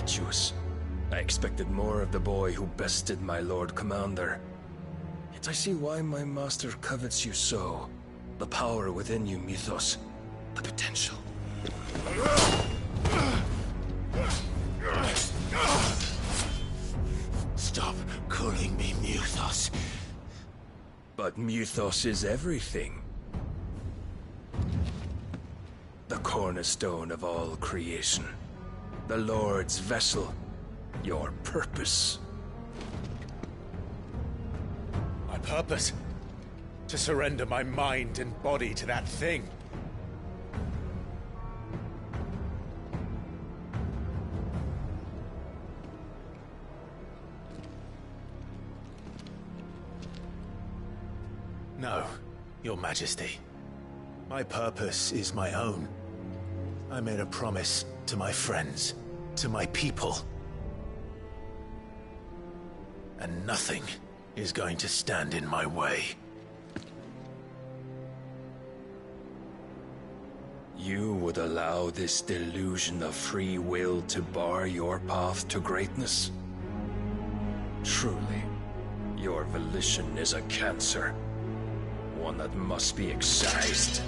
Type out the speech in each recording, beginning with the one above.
impetuous. I expected more of the boy who bested my Lord Commander. Yet I see why my master covets you so. The power within you, Mythos. The potential. Stop calling me Mythos. But Mythos is everything. The cornerstone of all creation. The Lord's vessel. Your purpose. My purpose? To surrender my mind and body to that thing. No, Your Majesty. My purpose is my own. I made a promise to my friends, to my people. And nothing is going to stand in my way. You would allow this delusion of free will to bar your path to greatness? Truly, your volition is a cancer. One that must be excised.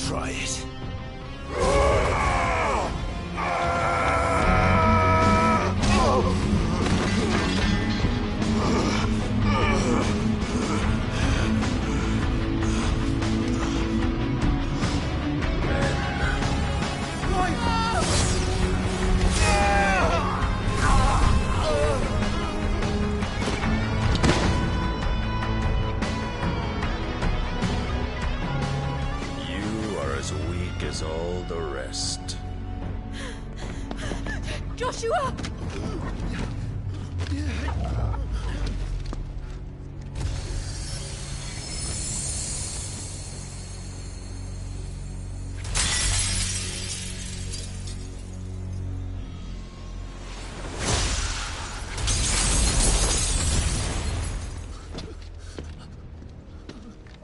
Try it. As all the rest. Joshua!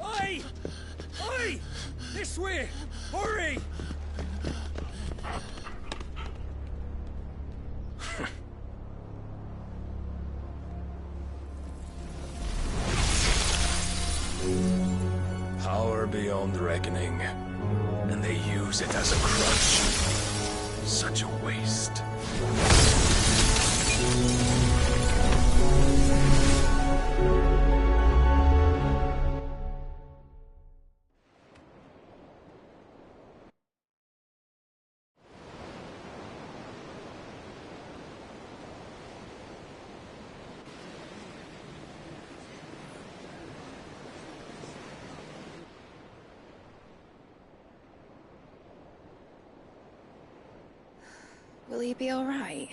Oi! Oi! This way! Hurry! Power beyond reckoning, and they use it as a crutch. Such a waste. Will he be all right?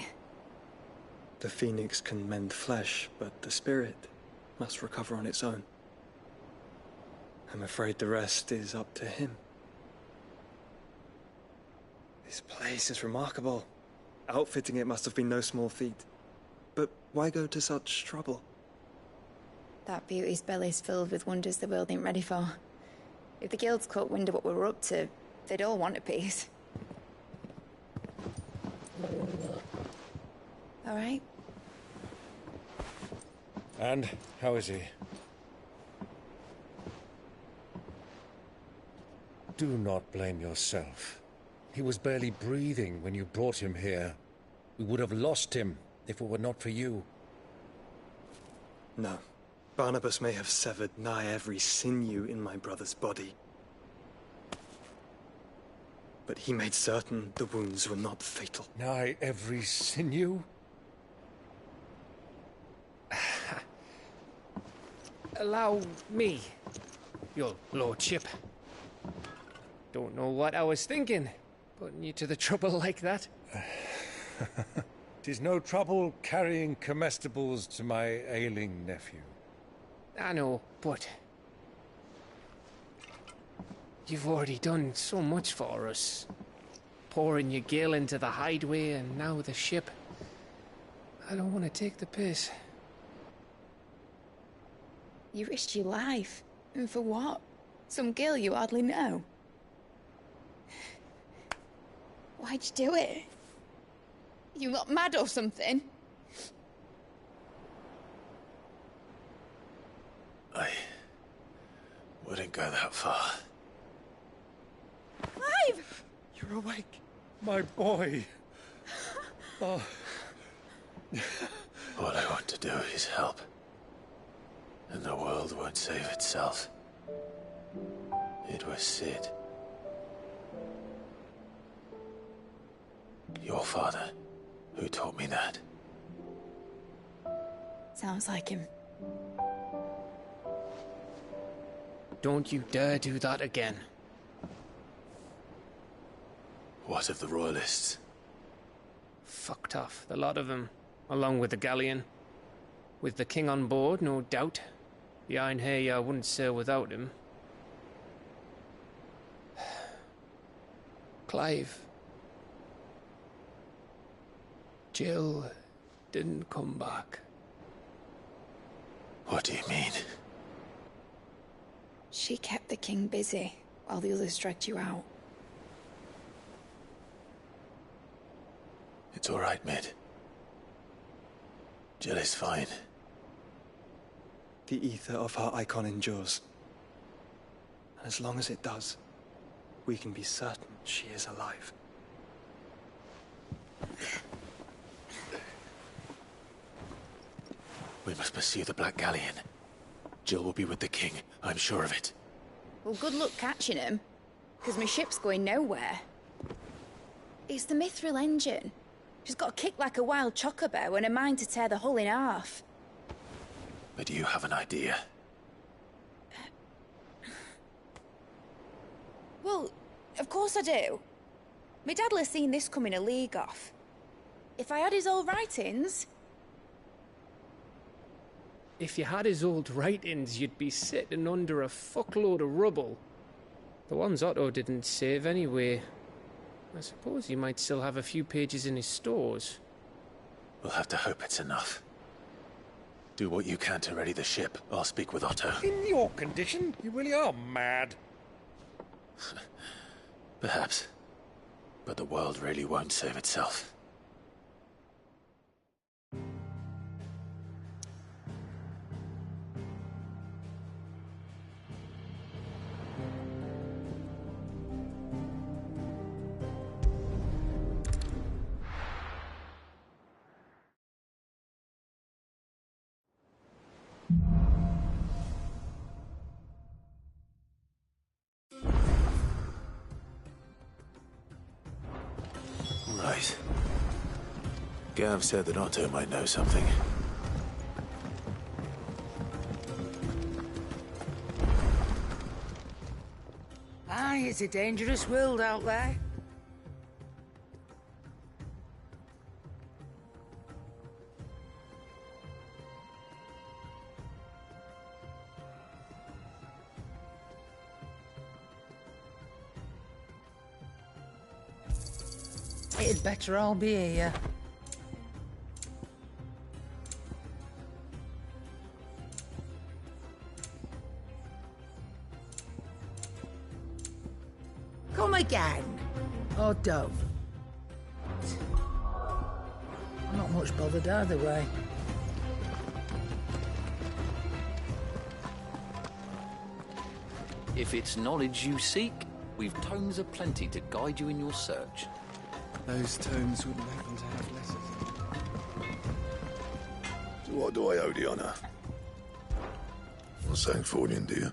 The phoenix can mend flesh, but the spirit must recover on its own. I'm afraid the rest is up to him. This place is remarkable. Outfitting it must have been no small feat. But why go to such trouble? That beauty's belly's filled with wonders the world ain't ready for. If the guilds caught wind of what we were up to, they'd all want a piece. All right? And how is he? Do not blame yourself. He was barely breathing when you brought him here. We would have lost him if it were not for you. No. Barnabas may have severed nigh every sinew in my brother's body. But he made certain the wounds were not fatal. Nigh every sinew? Allow me, your lordship. Don't know what I was thinking, putting you to the trouble like that. 'Tis no trouble carrying comestibles to my ailing nephew. I know, but you've already done so much for us. pouring your gale into the hideaway and now the ship. I don't want to take the piss. You risked your life. And for what? Some girl you hardly know. Why'd you do it? You not mad or something? I wouldn't go that far. Clive! You're awake. My boy. Oh. All I want to do is help. And the world won't save itself. It was Sid. Your father, who taught me that. Sounds like him. Don't you dare do that again. What of the Royalists? Fucked off, the lot of them, along with the galleon. With the king on board, no doubt. The Iron Hair wouldn't sail without him. Clive. Jill didn't come back. What do you mean? She kept the king busy while the others dragged you out. It's all right, Mid. Jill is fine. The ether of her icon endures. And as long as it does, we can be certain she is alive. We must pursue the Black Galleon. Jill will be with the king, I'm sure of it. Well, good luck catching him, because my ship's going nowhere. It's the Mithril engine. She's got a kick like a wild chocobo and a mind to tear the hull in half. But you have an idea. Well, of course I do. My dad'll have seen this coming a league off. If I had his old writings... If you had his old writings, you'd be sitting under a fuckload of rubble. The ones Otto didn't save anyway. I suppose he might still have a few pages in his stores. We'll have to hope it's enough. Do what you can to ready the ship. I'll speak with Otto. In your condition, you really are mad. Perhaps. But the world really won't save itself. Right. Gav said that Otto might know something. Aye, it's a dangerous world out there. It'd better all be here. Come again. Or don't. I'm not much bothered either way. If it's knowledge you seek, we've tomes aplenty to guide you in your search. Those tomes wouldn't happen to have letters. So what do I owe the honour? Not saying fortune, do you?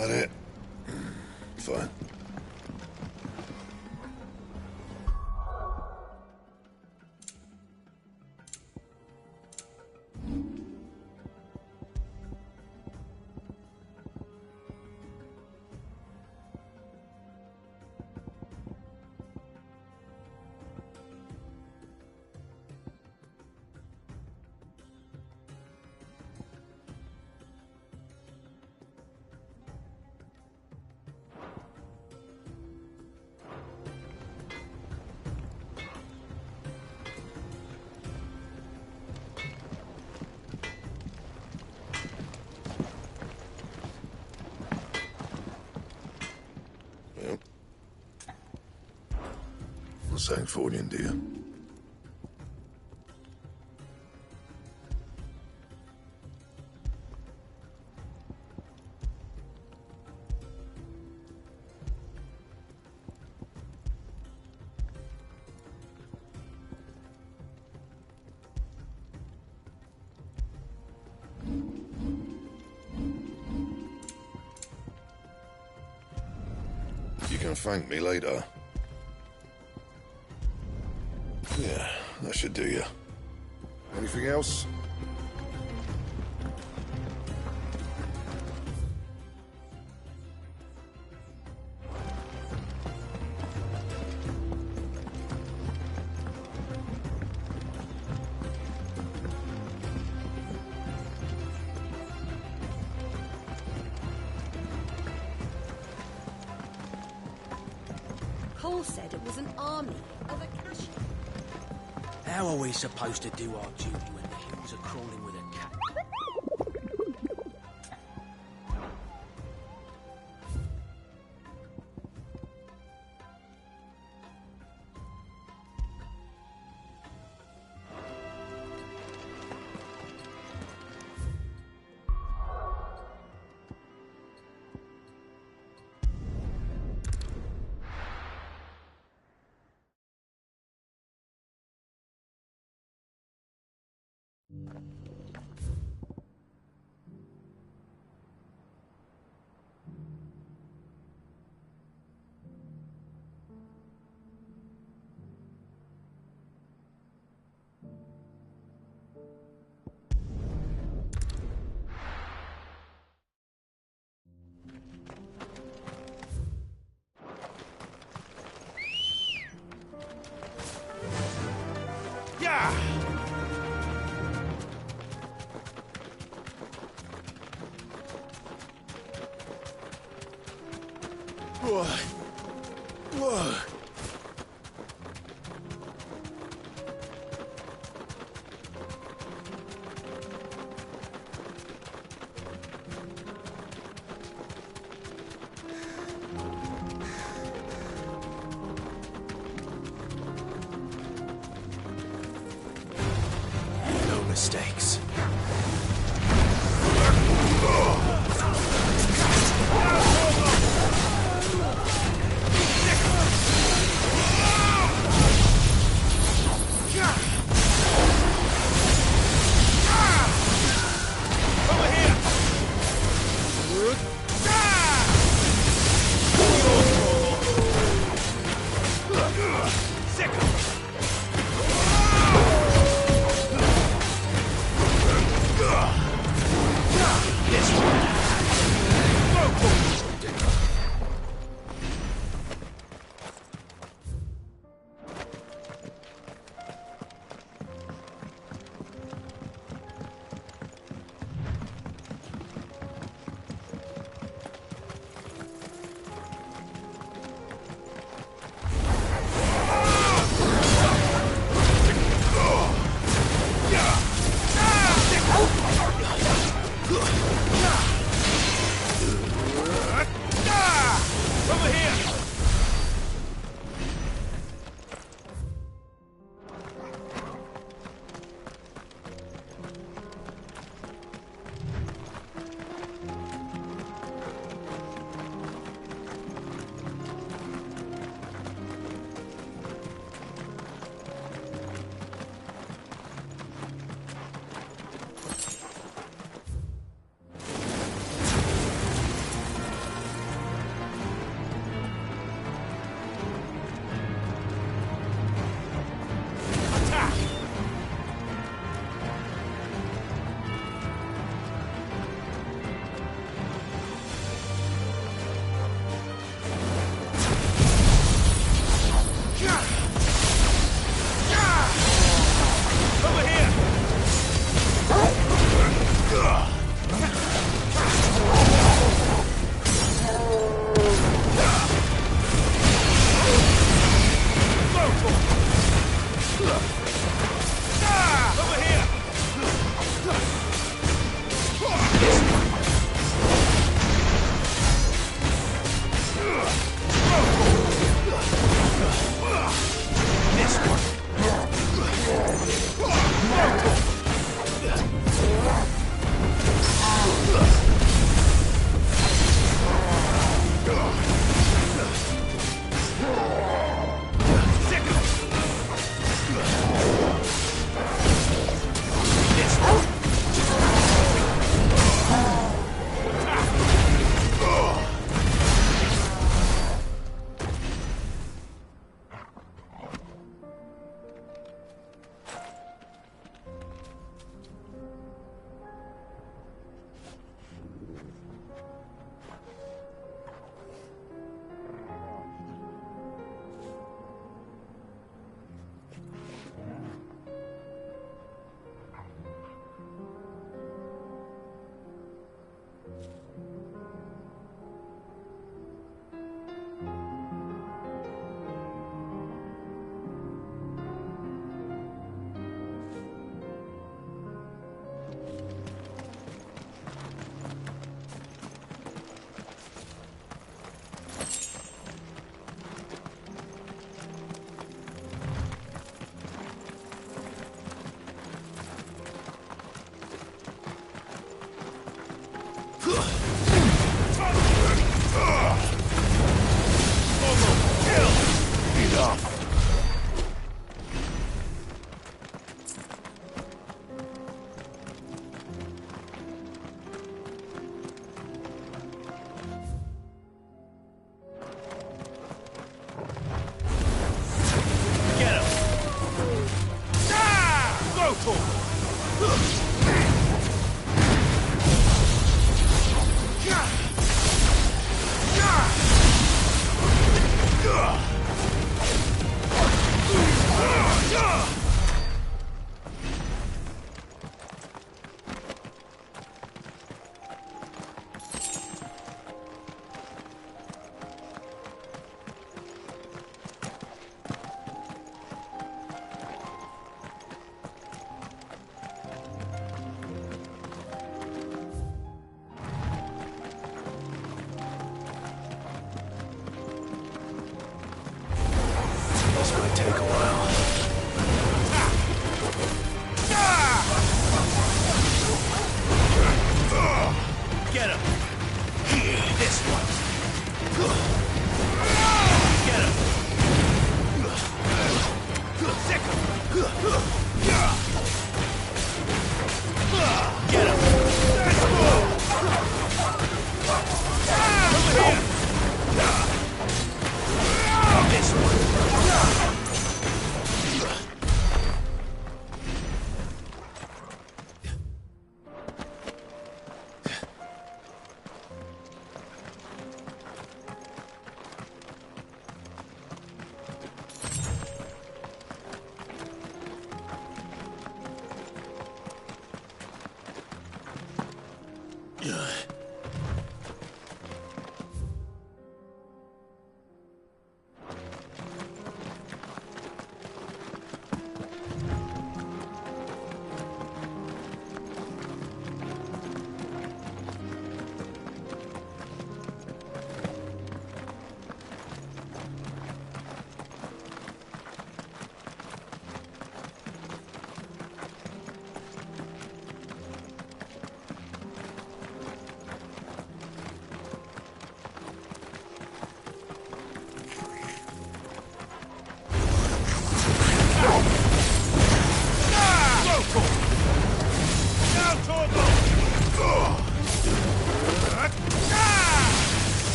That it? Fine. Sancfordian, do you? You can thank me later. Yeah, that should do you. Anything else? Cole said it was an army of Akashi. How are we supposed to do our duty when the hills are crawling with a cat? Whoa. No mistakes. take a while. Get him! This one! Get him! Sick him! Get him! Over here! This one!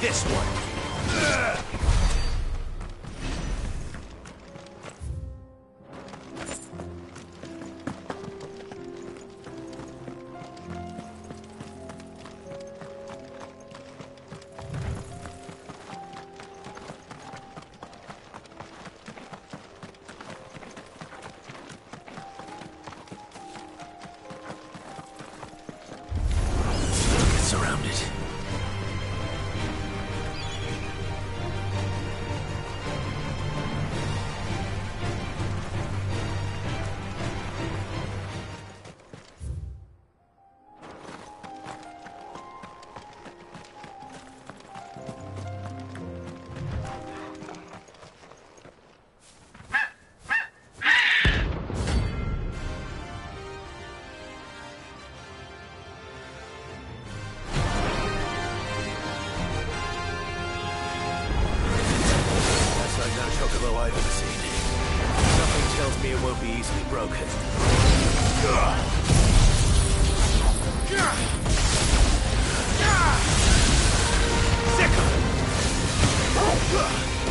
This one. Surrounded. Chocobo I've ever seen. Something tells me it won't be easily broken. Sick him! Over here!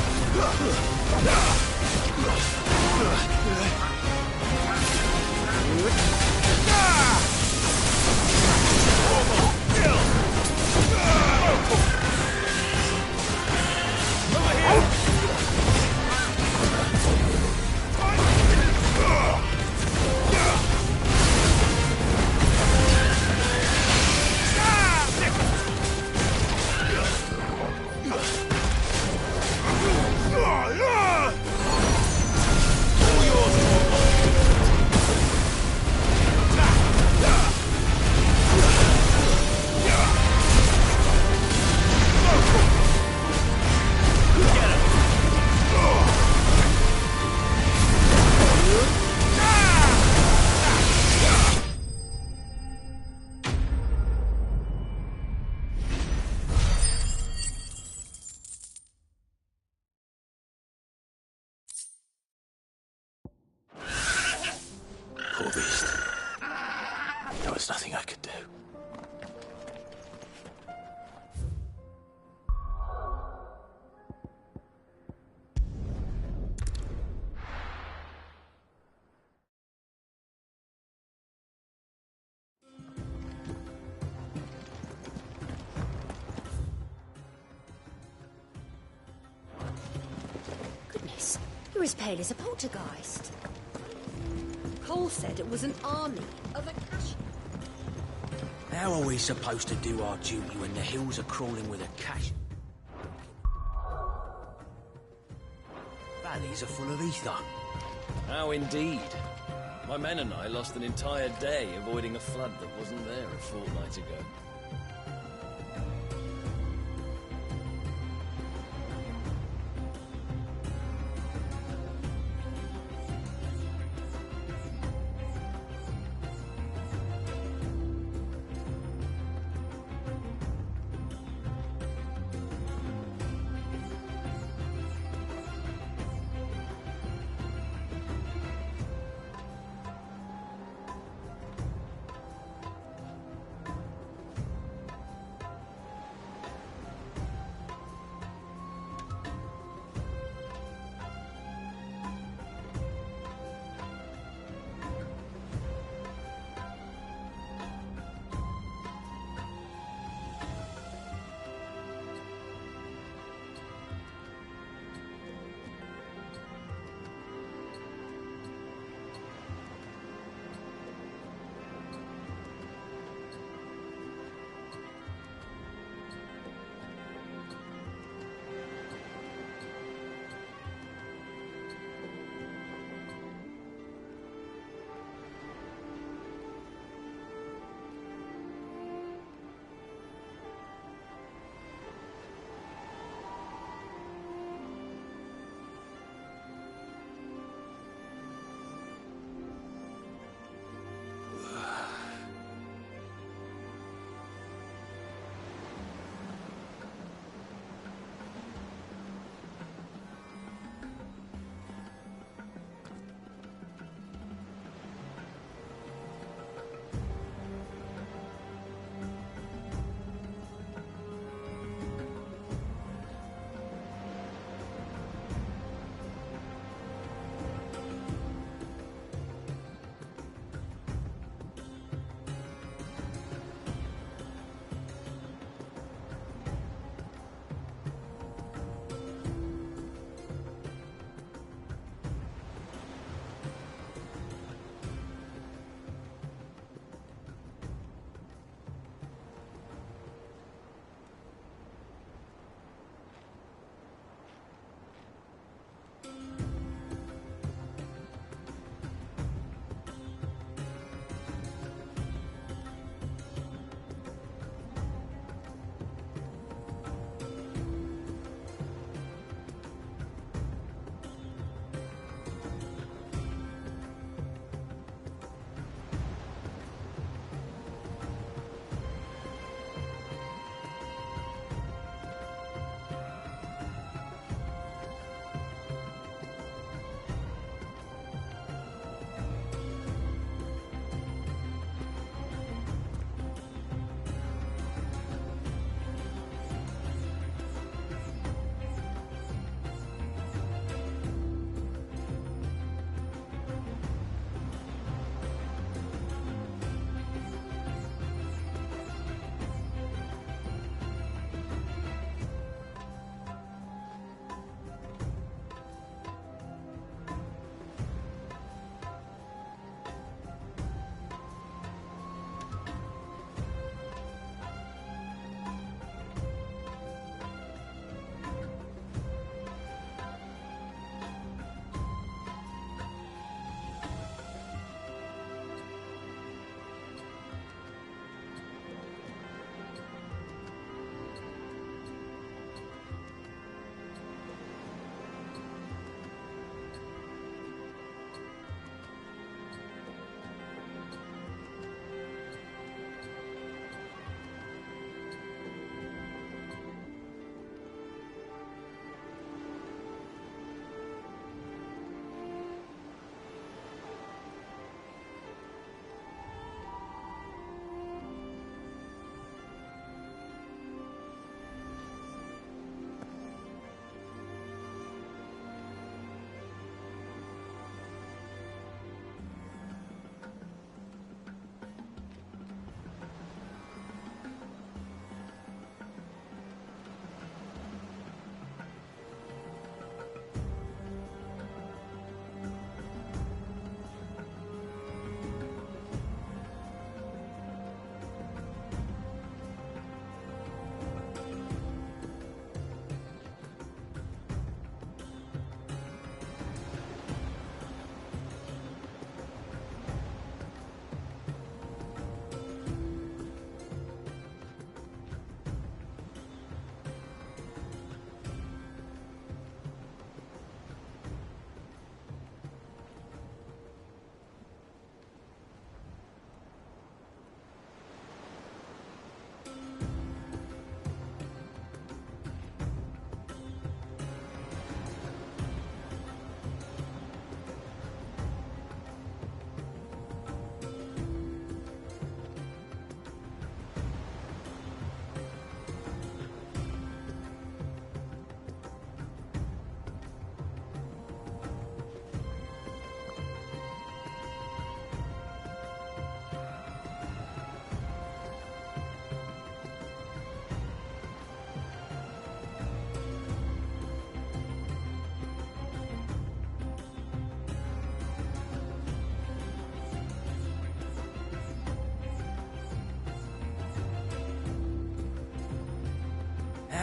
Poor beast. There was nothing I could do. Goodness, you're as pale as a poltergeist. Cole said it was an army of Akashi. How are we supposed to do our duty when the hills are crawling with Akashi? Valleys are full of ether. How indeed. My men and I lost an entire day avoiding a flood that wasn't there a fortnight ago.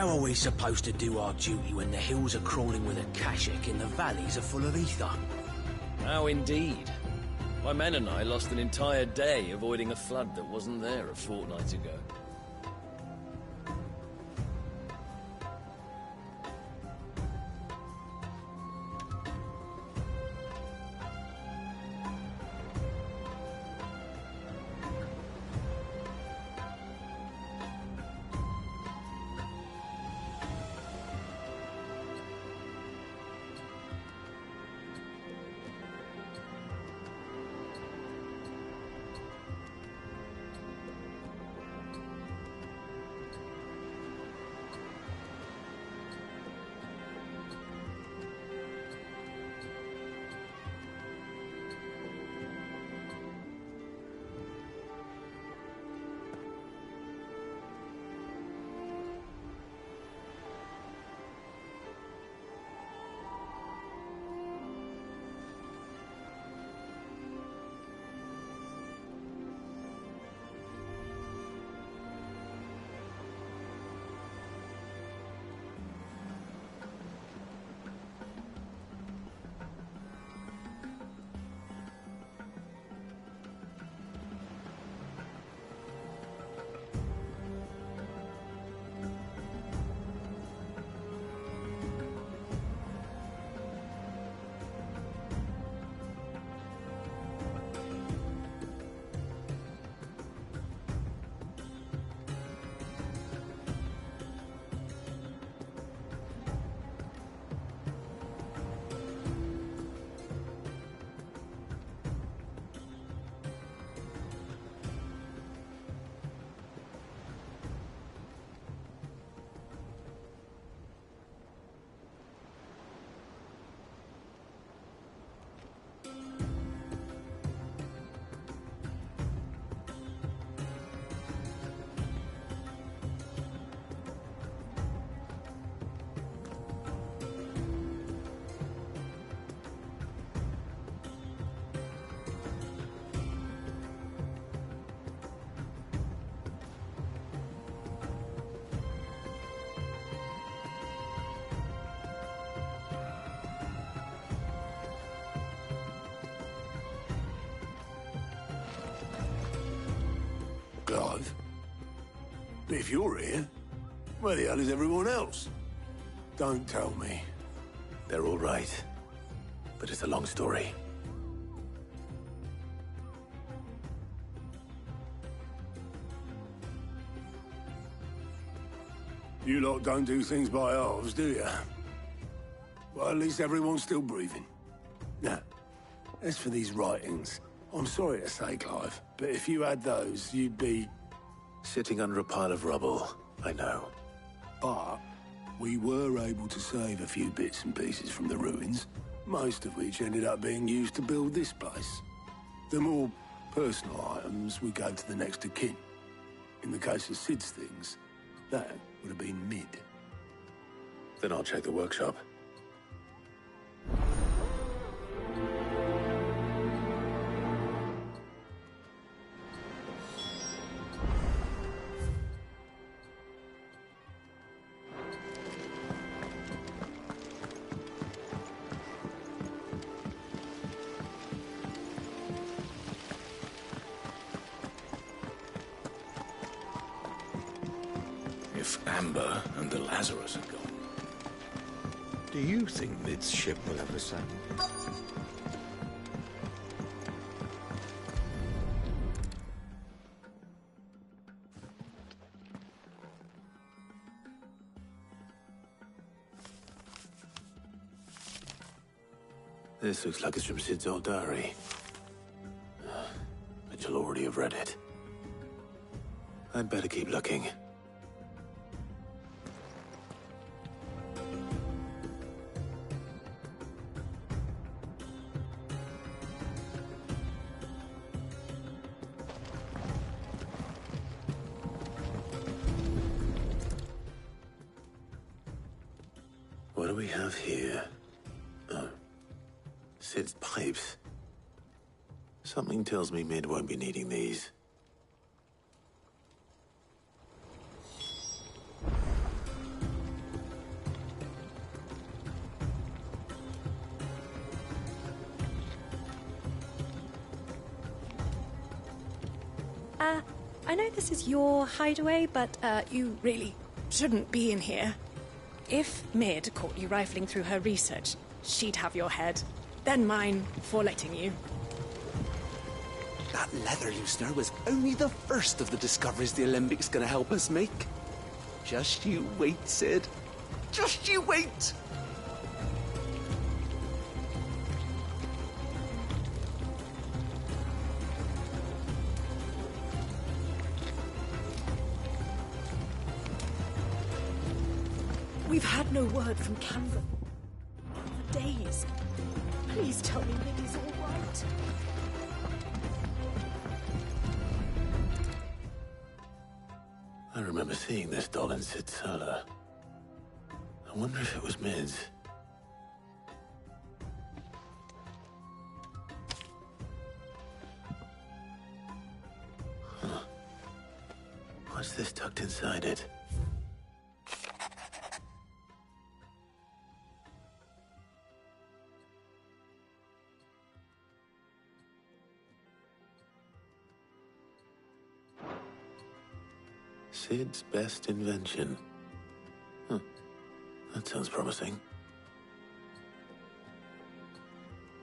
How are we supposed to do our duty when the hills are crawling with akashic and the valleys are full of ether? How indeed. My men and I lost an entire day avoiding a flood that wasn't there a fortnight ago. Clive? If you're here, where the hell is everyone else? Don't tell me. They're all right. But it's a long story. You lot don't do things by halves, do you? Well, at least everyone's still breathing. Now, as for these writings, I'm sorry to say, Clive, but if you had those, you'd be... Sitting under a pile of rubble, I know. But we were able to save a few bits and pieces from the ruins, most of which ended up being used to build this place. The more personal items would go to the next of kin. In the case of Sid's things, that would have been mid. Then I'll check the workshop. If Amber and the Lazarus are gone. Do you think Mid's ship will ever sail? This looks like it's from Sid's old diary. But you'll already have read it. I'd better keep looking. What do we have here? Oh. Sid's pipes. Something tells me Mid won't be needing these. I know this is your hideaway, but, You really shouldn't be in here. If Mid caught you rifling through her research, she'd have your head. Then mine for letting you. That leather loosener was only the first of the discoveries the Alembics gonna help us make. Just you wait, Sid. Just you wait! We've had no word from Canva for days. Please tell me Mid is all right. I remember seeing this doll in Sid's cellar. I wonder if it was Mid's. Huh. What's this tucked inside it? Sid's best invention. Huh. That sounds promising.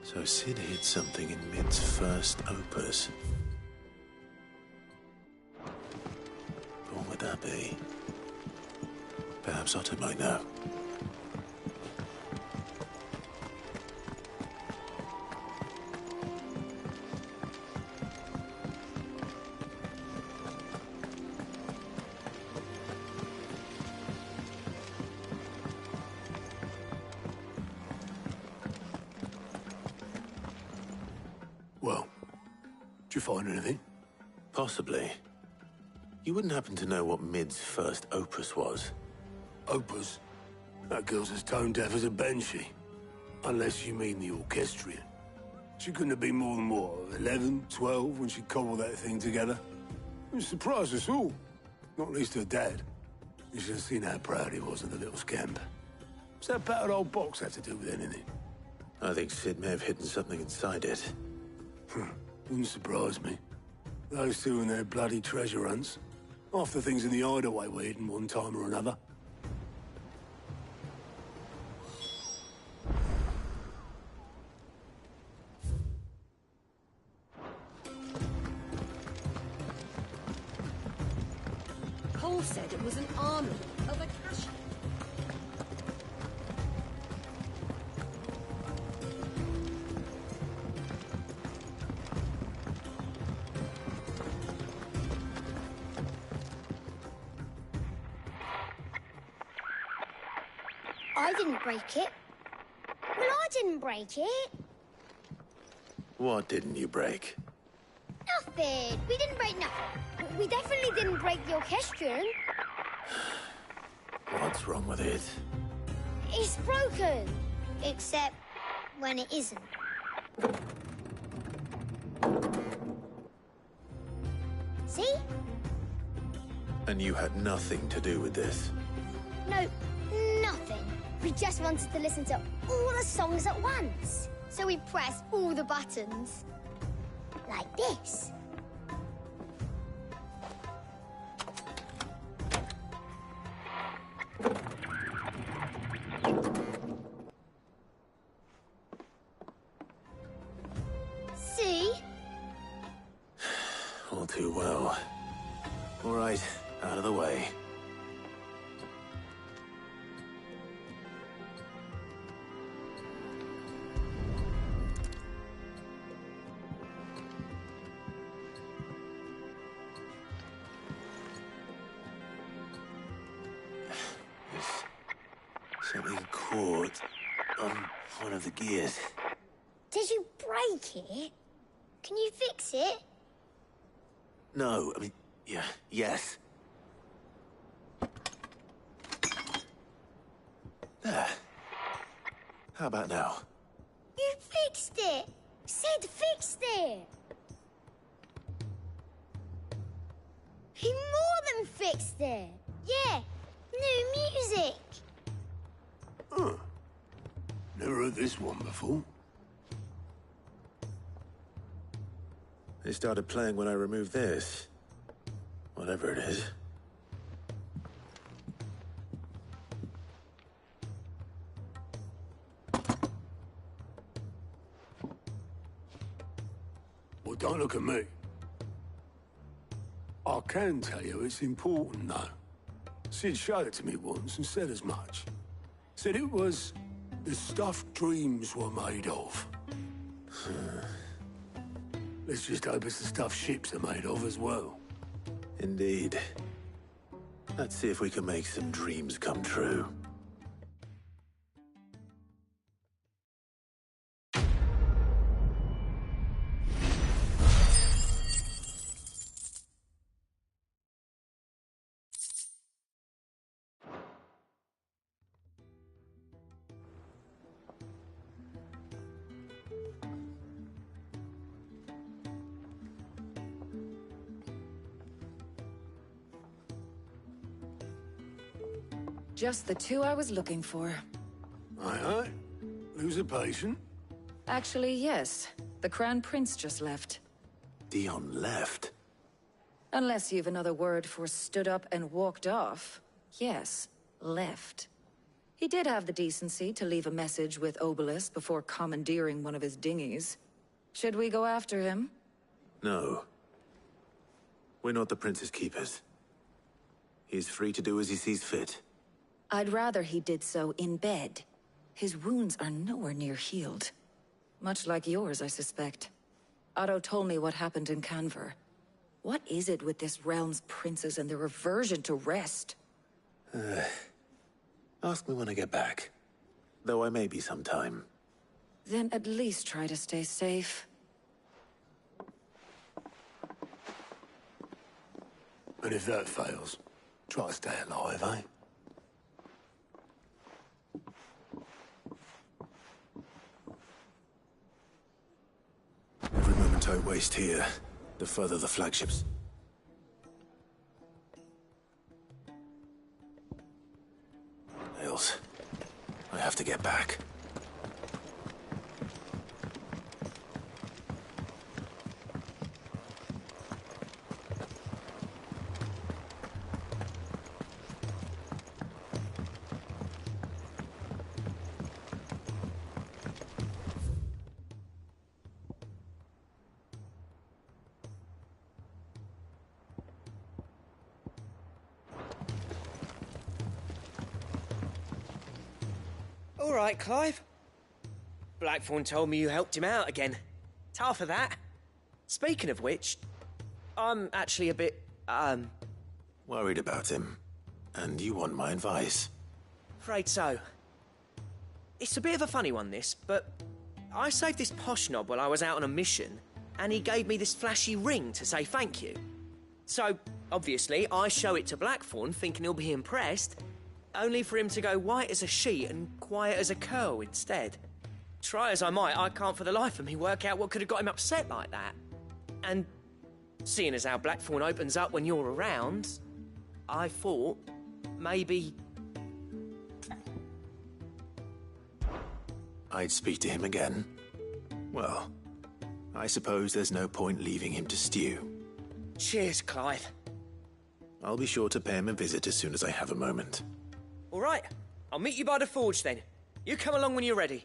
So Sid hid something in Mid's first opus. What would that be? Perhaps Otto might know. Well, did you find anything? Possibly. You wouldn't happen to know what Mid's first opus was? Opus? That girl's as tone deaf as a banshee. Unless you mean the orchestrion. She couldn't have been more than, what, 11, 12 when she cobbled that thing together? It surprised us all. Not least her dad. You should have seen how proud he was of the little scamp. What's that battered old box have to do with anything? I think Sid may have hidden something inside it. Wouldn't surprise me. Those two and their bloody treasure hunts. Half the things in the hideaway were hidden one time or another. Cole said it was an army of a cash. I didn't break it. Well, I didn't break it. What didn't you break? Nothing. We didn't break nothing. We definitely didn't break the orchestrion. What's wrong with it? It's broken. Except when it isn't. See? And you had nothing to do with this? No, nothing. We just wanted to listen to all the songs at once. So we pressed all the buttons. Like this. See? All too well. All right, out of the way. Something caught on one of the gears. Did you break it? Can you fix it? No, I mean, yes. There. How about now? You fixed it! Sid fixed it! He more than fixed it! Yeah, new music! Huh. Never heard this one before. They started playing when I removed this. Whatever it is. Well, don't look at me. I can tell you it's important, though. Sid showed it to me once and said as much. Said it was the stuff dreams were made of. Let's just hope it's the stuff ships are made of as well. Indeed. Let's see if we can make some dreams come true. Just the two I was looking for. Aye. Lose a patient? Actually, yes. The Crown Prince just left. Dion left? Unless you've another word for stood up and walked off. Yes, left. He did have the decency to leave a message with Obelisk before commandeering one of his dinghies. Should we go after him? No. We're not the Prince's keepers. He's free to do as he sees fit. I'd rather he did so in bed. His wounds are nowhere near healed. Much like yours, I suspect. Otto told me what happened in Canver. What is it with this realm's princes and their aversion to rest? Ask me when I get back. Though I may be sometime. Then at least try to stay safe. And if that fails, try to stay alive, eh? Every moment I waste here, the further the flagships. Nails. I have to get back. All right, Clive. Blackthorn told me you helped him out again. Tough for that. Speaking of which, I'm actually a bit, Worried about him. And you want my advice? afraid so. It's a bit of a funny one, this, but I saved this posh knob while I was out on a mission, and he gave me this flashy ring to say thank you. So, obviously, I show it to Blackthorn, thinking he'll be impressed, only for him to go white as a sheet and quiet as a curl instead. Try as I might, I can't for the life of me work out what could have got him upset like that. And seeing as how Blackthorn opens up when you're around, I thought maybe... I'd speak to him again. Well, I suppose there's no point leaving him to stew. Cheers, Clive. I'll be sure to pay him a visit as soon as I have a moment. All right, I'll meet you by the forge then. You come along when you're ready.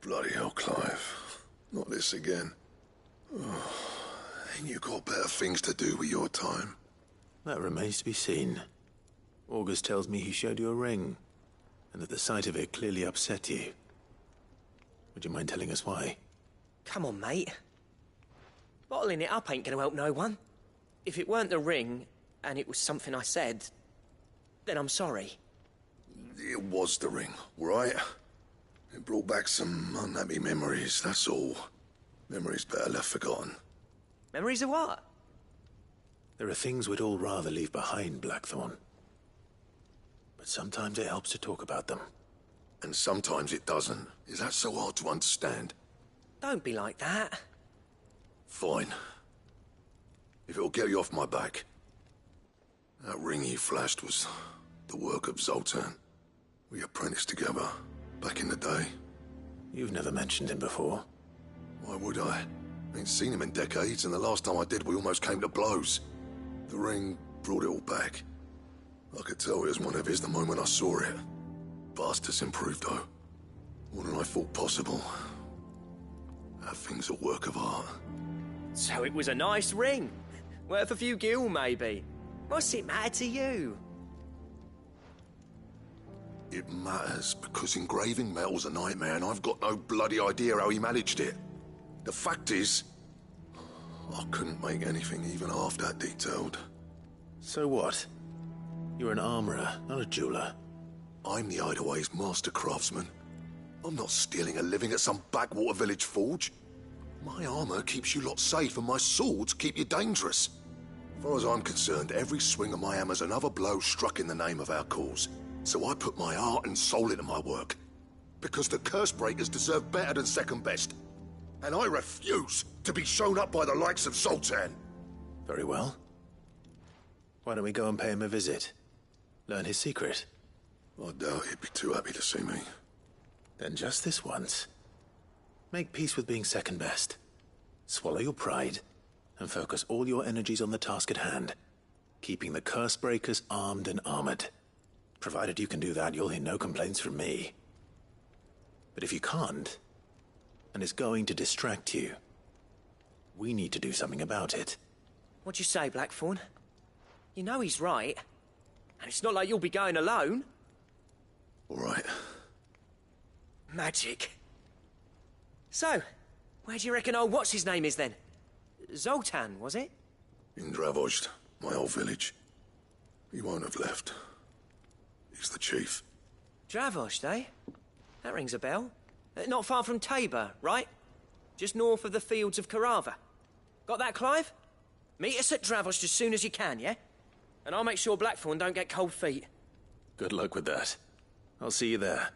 Bloody hell, Clive. Not this again. Oh, ain't you got better things to do with your time? That remains to be seen. August tells me he showed you a ring, and that the sight of it clearly upset you. Would you mind telling us why? Come on, mate. Bottling it up ain't gonna help no one. If it weren't the ring, and it was something I said, then I'm sorry. It was the ring, right? It brought back some unhappy memories, that's all. Memories better left forgotten. Memories of what? There are things we'd all rather leave behind, Blackthorn. But sometimes it helps to talk about them. And sometimes it doesn't. Is that so hard to understand? Don't be like that. Fine. If it'll get you off my back. That ring you flashed was the work of Zoltan. We apprenticed together, back in the day. You've never mentioned him before. Why would I? Ain't seen him in decades, and the last time I did, we almost came to blows. The ring brought it all back. I could tell it was one of his the moment I saw it. Vast has improved, though. More than I thought possible. That thing's a work of art. So it was a nice ring. Worth a few gil, maybe. What's it matter to you? It matters because engraving metal's a nightmare, and I've got no bloody idea how he managed it. The fact is, I couldn't make anything even half that detailed. So what? You're an armorer, not a jeweler. I'm the Hideaway's master craftsman. I'm not stealing a living at some backwater village forge. My armor keeps you lot safe, and my swords keep you dangerous. As far as I'm concerned, every swing of my hammer's another blow struck in the name of our cause. So I put my heart and soul into my work. Because the curse breakers deserve better than second best. And I refuse to be shown up by the likes of Zoltan. Very well. Why don't we go and pay him a visit? Learn his secret. I doubt he'd be too happy to see me. Then just this once. Make peace with being second best. Swallow your pride, and focus all your energies on the task at hand. Keeping the curse breakers armed and armored. Provided you can do that, you'll hear no complaints from me. But if you can't, and it's going to distract you, we need to do something about it. What'd you say, Blackthorn? You know he's right. And it's not like you'll be going alone. All right. Magic. So, where do you reckon old what's-his-name is then? Zoltan, was it? In Dravozd, my old village. He won't have left. He's the chief. Dravozd, eh? That rings a bell. Not far from Tabor, right? Just north of the fields of Carava. Got that, Clive? Meet us at Dravozd as soon as you can, yeah? And I'll make sure Blackthorn don't get cold feet. Good luck with that. I'll see you there.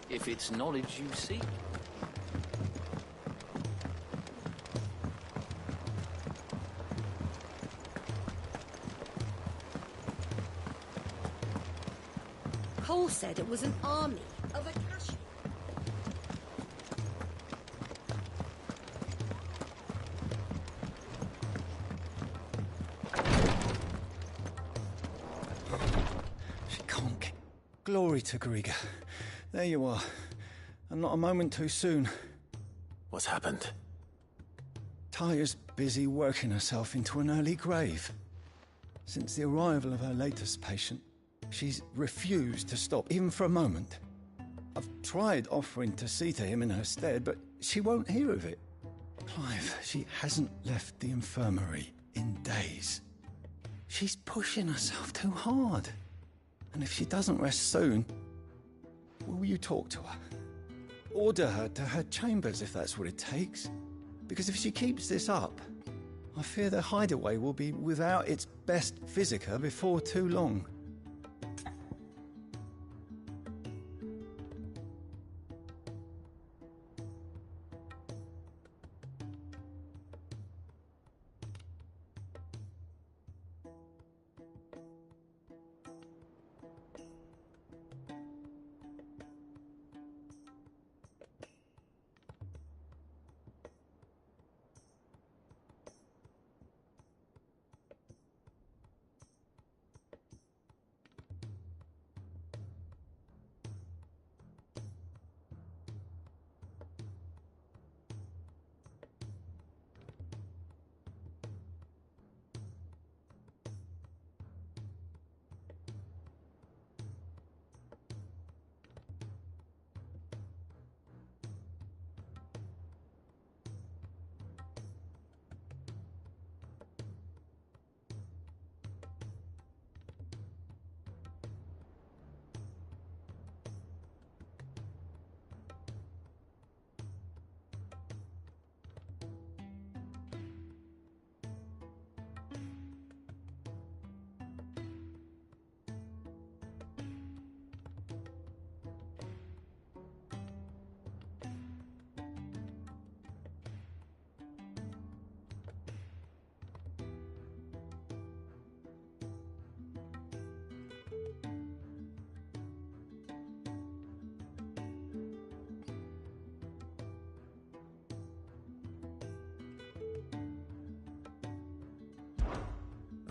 If it's knowledge you seek. Cole said it was an army of Akashi. She can't get... Glory to Griga. There you are. And not a moment too soon. What's happened? Taya's busy working herself into an early grave. Since the arrival of her latest patient, she's refused to stop, even for a moment. I've tried offering to see to him in her stead, but she won't hear of it. Clive, she hasn't left the infirmary in days. She's pushing herself too hard. And if she doesn't rest soon, will you talk to her? Order her to her chambers if that's what it takes. Because if she keeps this up, I fear the hideaway will be without its best physica before too long.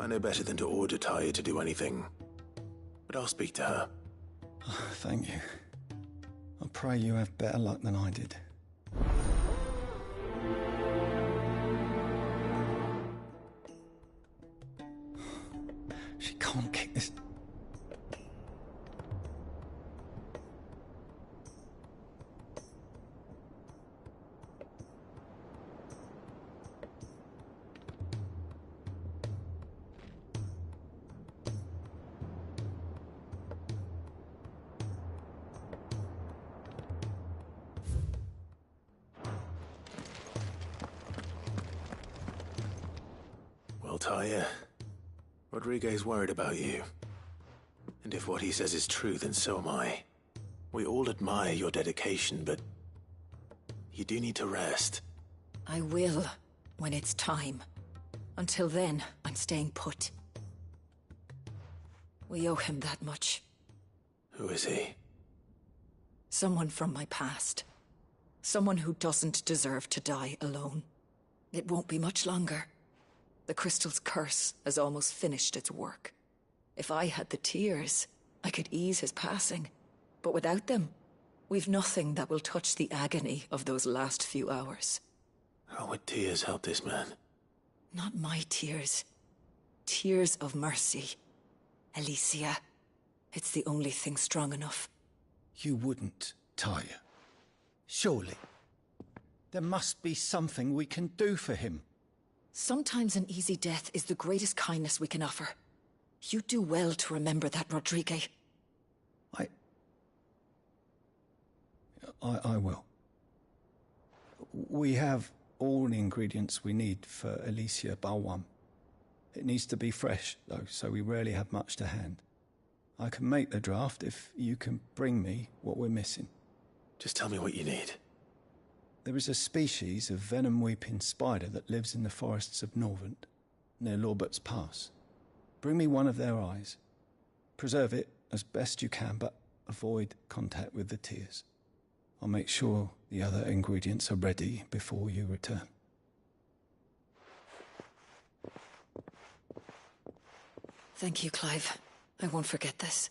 I know better than to order Tyre to do anything, but I'll speak to her. Thank you. I pray you have better luck than I did. She can't kick this. Well, Tyre, Rodriguez worried about you. And if what he says is true, then so am I. We all admire your dedication, but you do need to rest. I will, when it's time. Until then, I'm staying put. We owe him that much. Who is he? Someone from my past. Someone who doesn't deserve to die alone. It won't be much longer. The crystal's curse has almost finished its work. If I had the tears, I could ease his passing. But without them, we've nothing that will touch the agony of those last few hours. How would tears help this man? Not my tears. Tears of mercy. Alicia. It's the only thing strong enough. You wouldn't, Tyre. Surely. There must be something we can do for him. Sometimes an easy death is the greatest kindness we can offer. You do well to remember that, Rodriguez. I will. We have all the ingredients we need for Alicia Balwam. It needs to be fresh, though, so we rarely have much to hand. I can make the draft if you can bring me what we're missing. Just tell me what you need. There is a species of venom-weeping spider that lives in the forests of Norvent, near Lorbert's Pass. Bring me one of their eyes. Preserve it as best you can, but avoid contact with the tears. I'll make sure the other ingredients are ready before you return. Thank you, Clive. I won't forget this.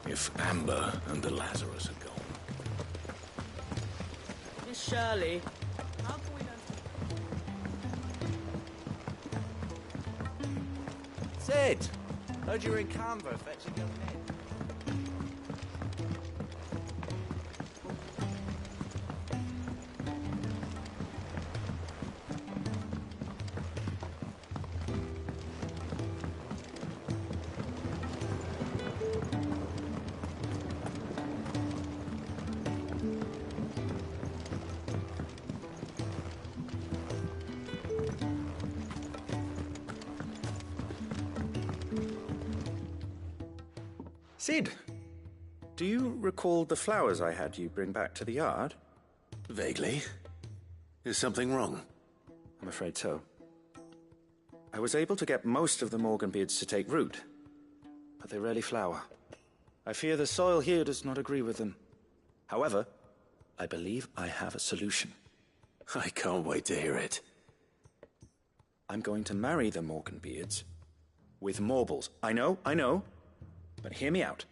If Amber and the Lazarus are gone. Miss Shirley. Sid! Heard you were in Canberra fetching young men. Sid, do you recall the flowers I had you bring back to the yard? Vaguely. Is something wrong? I'm afraid so. I was able to get most of the Morganbeards to take root, but they rarely flower. I fear the soil here does not agree with them. However, I believe I have a solution. I can't wait to hear it. I'm going to marry the Morganbeards with Morbles. I know. But hear me out.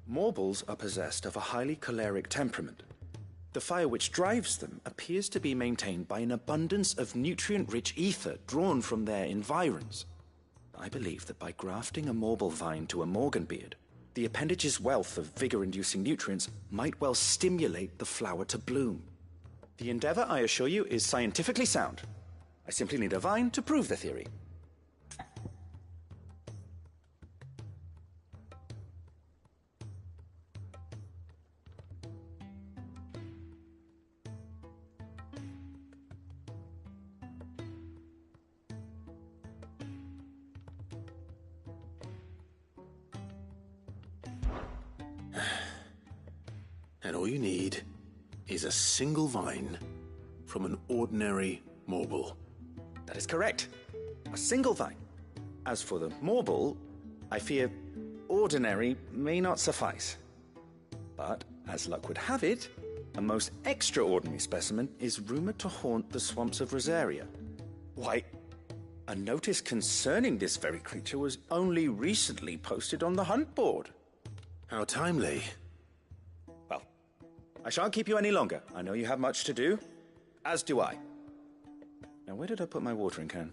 Morbles are possessed of a highly choleric temperament. The fire which drives them appears to be maintained by an abundance of nutrient-rich ether drawn from their environs. I believe that by grafting a Morble vine to a Morganbeard, the appendage's wealth of vigor-inducing nutrients might well stimulate the flower to bloom. The endeavor, I assure you, is scientifically sound. I simply need a vine to prove the theory. And all you need is a single vine from an ordinary Morble. That is correct. A single vine. As for the Morble, I fear ordinary may not suffice. But, as luck would have it, a most extraordinary specimen is rumored to haunt the swamps of Rosaria. Why, a notice concerning this very creature was only recently posted on the hunt board. How timely. Well, I shan't keep you any longer. I know you have much to do, as do I. Now, where did I put my watering can?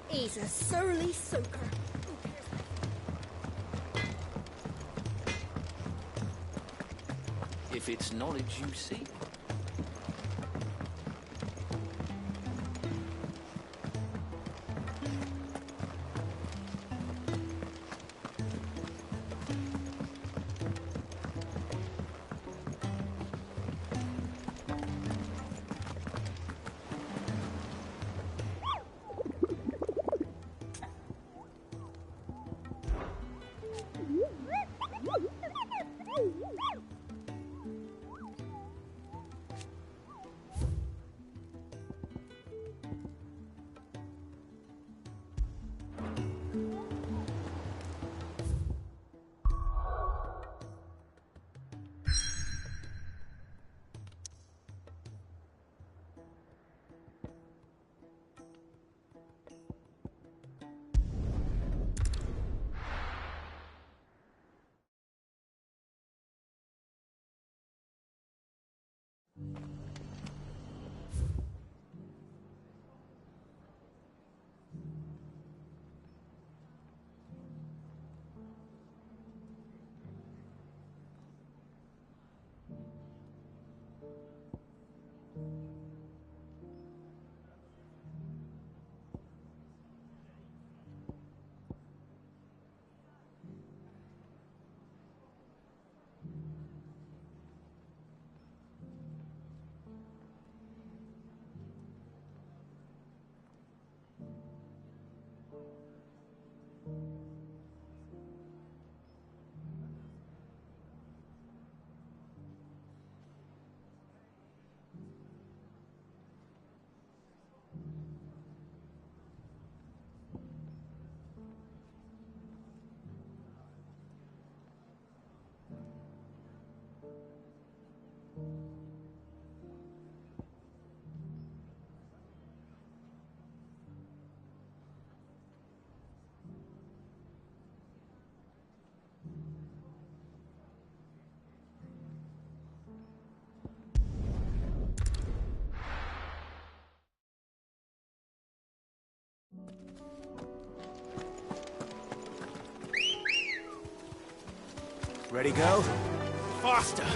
He's a surly soaker. If it's knowledge you seek. Ready, go? Faster!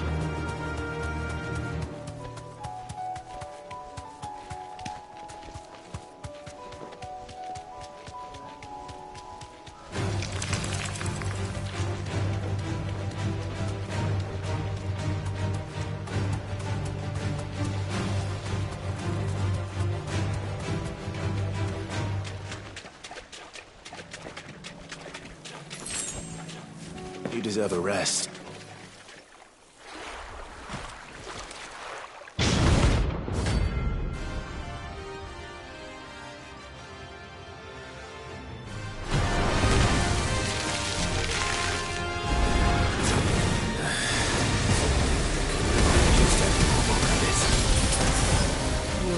You deserve a rest.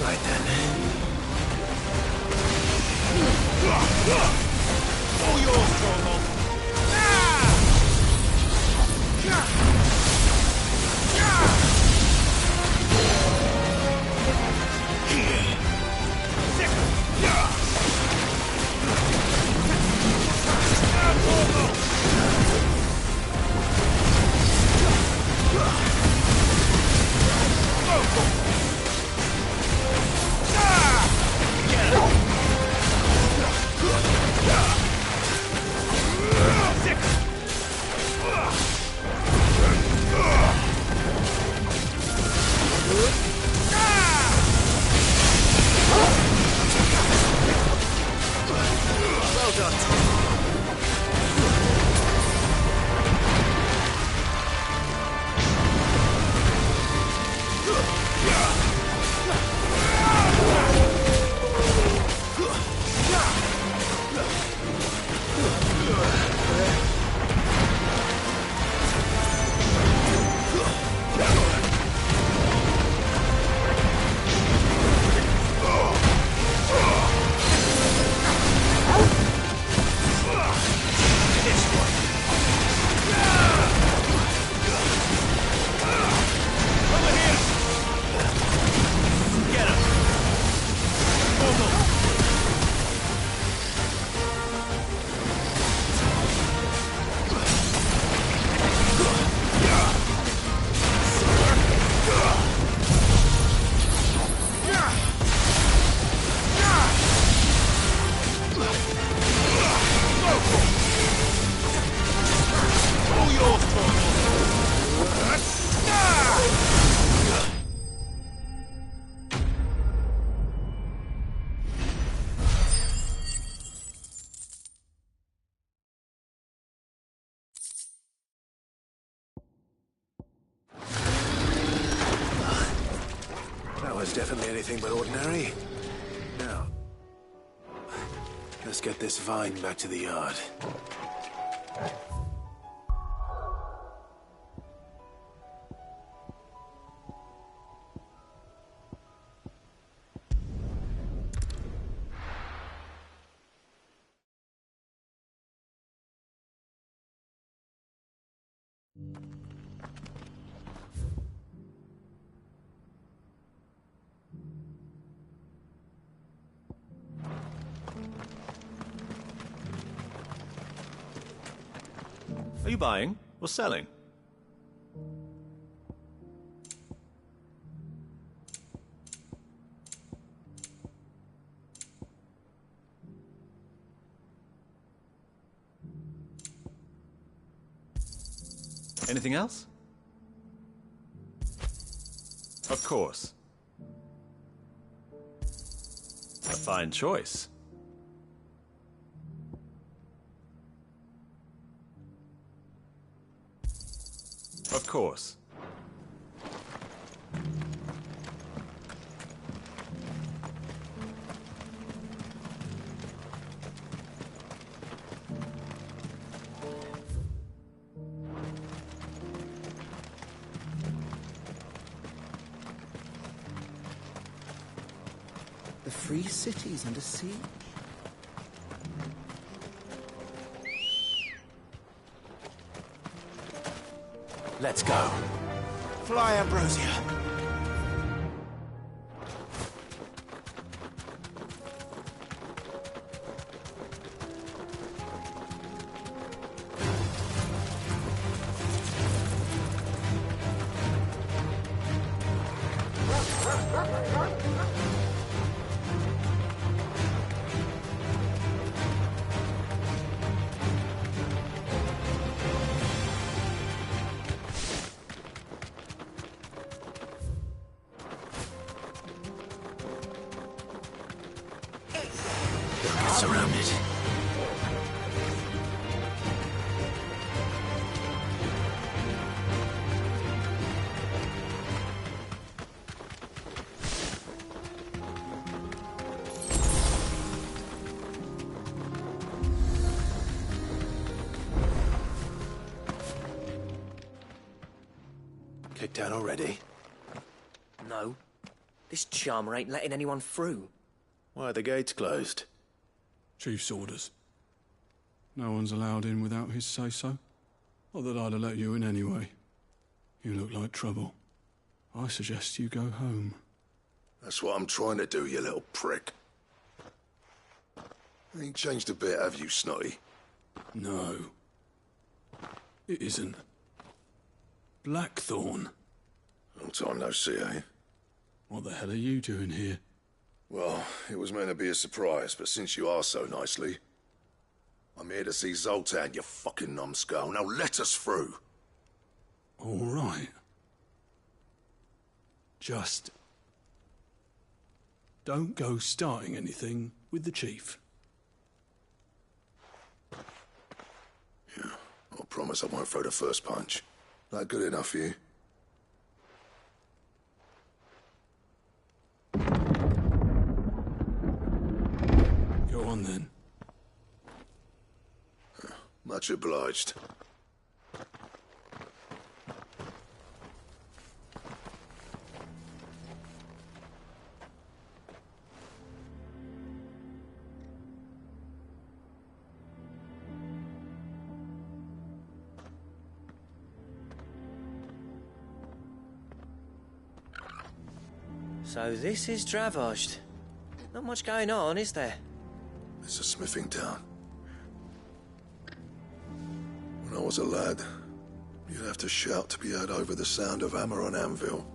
Right then. All yours, Tormund! Well done. That was definitely anything but ordinary. Now, let's get this vine back to the yard. Are you buying or selling? Anything else? Of course. A fine choice. Of course. The free city's under siege. Let's go. Fly, Ambrosia. Surrounded. Kicked out already? No. This charmer ain't letting anyone through. Why are the gates closed? Chief's orders. No one's allowed in without his say-so. Not that I'd have let you in anyway. You look like trouble. I suggest you go home. That's what I'm trying to do, you little prick. Ain't changed a bit, have you, Snotty? No. It isn't. Blackthorn. Long time no see, eh? What the hell are you doing here? Well, it was meant to be a surprise, but since you are so nicely, I'm here to see Zoltan, you fucking numbskull. Now let us through. All right. Just don't go starting anything with the chief. Yeah, I promise I won't throw the first punch. That good enough for you? Go on then. Much obliged. So this is Dravosht. Not much going on, is there? It's a smithing town. When I was a lad, you'd have to shout to be heard over the sound of hammer on anvil.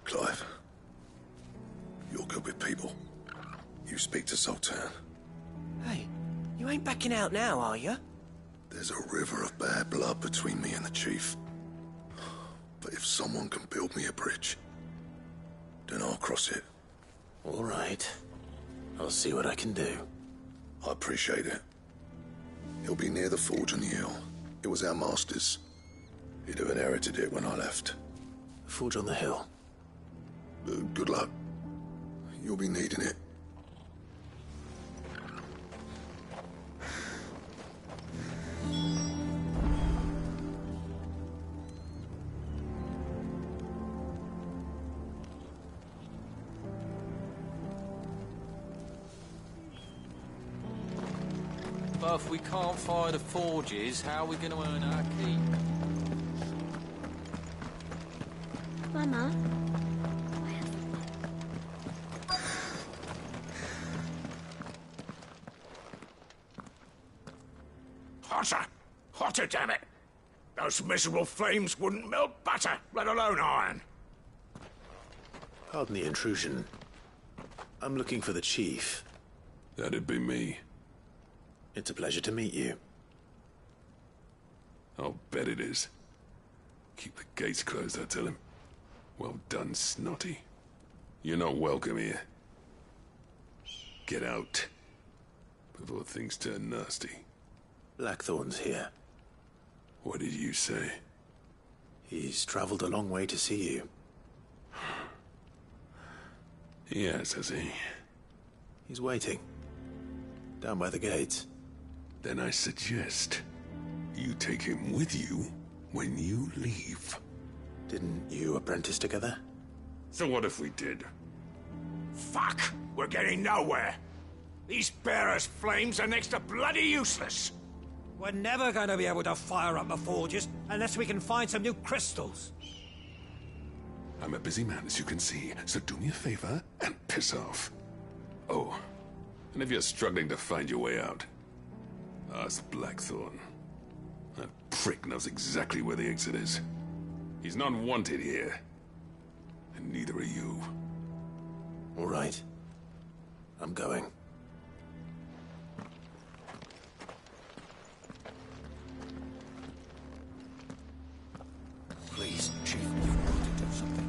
Clive, you're good with people. You speak to Zoltan. Hey, you ain't backing out now, are you? There's a river of bad blood between me and the chief. But if someone can build me a bridge, then I'll cross it. All right. I'll see what I can do. I appreciate it. He'll be near the forge on the hill. It was our master's. He'd have inherited it when I left. The forge on the hill? Good luck. You'll be needing it. But if we can't fire the forges, how are we going to earn our keep? Mama? Hotter! Hotter, damn it! Those miserable flames wouldn't melt butter, let alone iron. Pardon the intrusion. I'm looking for the chief. That'd be me. It's a pleasure to meet you. I'll bet it is. Keep the gates closed, I tell him. Well done, Snotty. You're not welcome here. Get out. Before things turn nasty. Blackthorn's here. What did you say? He's traveled a long way to see you. Yes, has he? He's waiting. Down by the gates. Then I suggest you take him with you when you leave. Didn't you apprentice together? So what if we did? Fuck! We're getting nowhere. These bearers' flames are next to bloody useless. We're never going to be able to fire up the forges unless we can find some new crystals. I'm a busy man, as you can see, so do me a favor and piss off. Oh, and if you're struggling to find your way out, ask Blackthorn. That prick knows exactly where the exit is. He's not wanted here. And neither are you. All right. I'm going. Please, Chief, you've got to do something.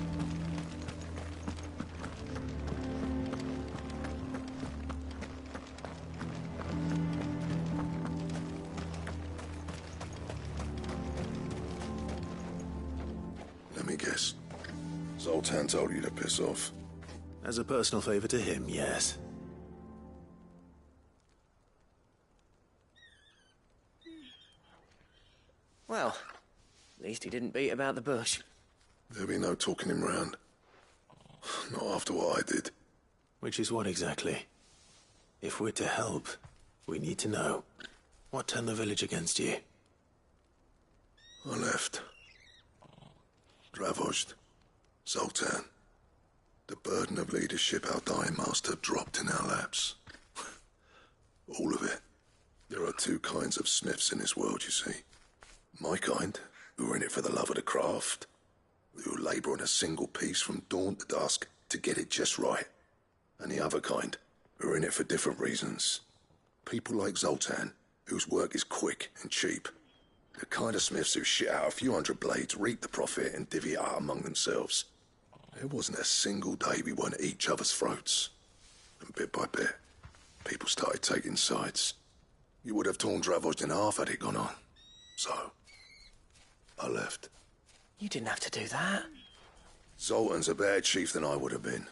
Let me guess. Zoltan told you to piss off. As a personal favor to him, yes. Well, at least he didn't beat about the bush. There'll be no talking him round. Not after what I did. Which is what exactly? If we're to help, we need to know. What turned the village against you? I left. Dravost. Zoltan. The burden of leadership our dying master dropped in our laps. All of it. There are two kinds of smiths in this world, you see. My kind, who are in it for the love of the craft, who labour on a single piece from dawn to dusk to get it just right. And the other kind, who are in it for different reasons. People like Zoltan, whose work is quick and cheap. The kind of smiths who shit out a few hundred blades, reap the profit, and divvy it out among themselves. There wasn't a single day we weren't at each other's throats. And bit by bit, people started taking sides. You would have torn Dravost in half had it gone on. So, I left. You didn't have to do that. Zoltan's a better chief than I would have been.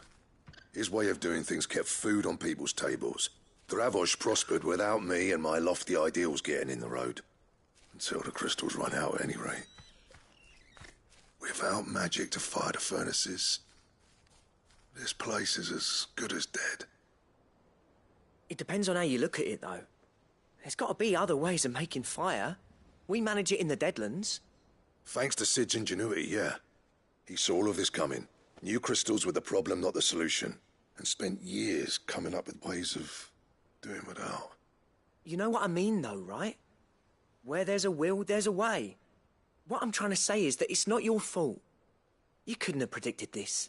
His way of doing things kept food on people's tables. Dravost prospered without me and my lofty ideals getting in the road. Until the crystals run out, at any rate. Without magic to fire the furnaces, this place is as good as dead. It depends on how you look at it, though. There's got to be other ways of making fire. We manage it in the Deadlands. Thanks to Sid's ingenuity, yeah. He saw all of this coming. Knew crystals were the problem, not the solution. And spent years coming up with ways of doing without. You know what I mean, though, right? Where there's a will, there's a way. What I'm trying to say is that it's not your fault. You couldn't have predicted this.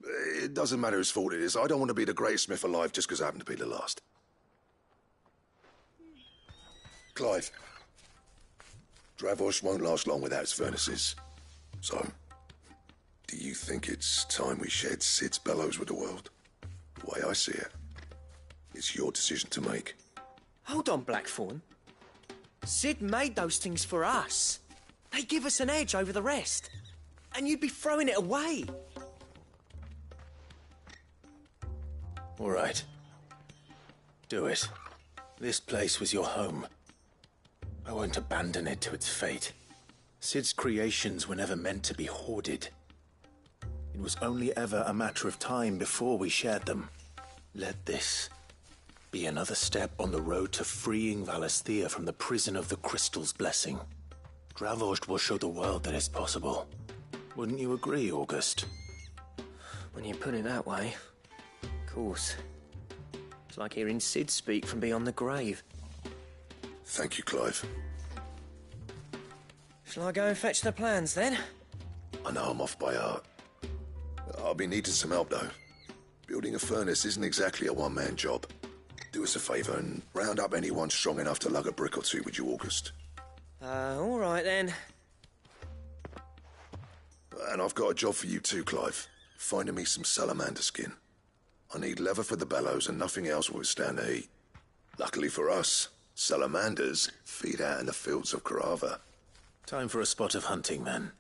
It doesn't matter whose fault it is. I don't want to be the greatest smith alive just because I happen to be the last. Clive. Dravost won't last long without its furnaces. So, do you think it's time we shared Sid's bellows with the world? The way I see it, it's your decision to make. Hold on, Blackthorn. Sid made those things for us. They give us an edge over the rest. And you'd be throwing it away. All right. Do it. This place was your home. I won't abandon it to its fate. Sid's creations were never meant to be hoarded. It was only ever a matter of time before we shared them. Let this be another step on the road to freeing Valisthea from the prison of the Crystal's blessing. Dravost will show the world that it's possible. Wouldn't you agree, August? When you put it that way, of course. It's like hearing Sid speak from beyond the grave. Thank you, Clive. Shall I go and fetch the plans, then? I know I'm off by heart. I'll be needing some help, though. Building a furnace isn't exactly a one-man job. Do us a favour and round up anyone strong enough to lug a brick or two with you, August. All right, then. And I've got a job for you too, Clive. Finding me some salamander skin. I need leather for the bellows and nothing else will withstand the heat. Luckily for us, salamanders feed out in the fields of Carava. Time for a spot of hunting, then.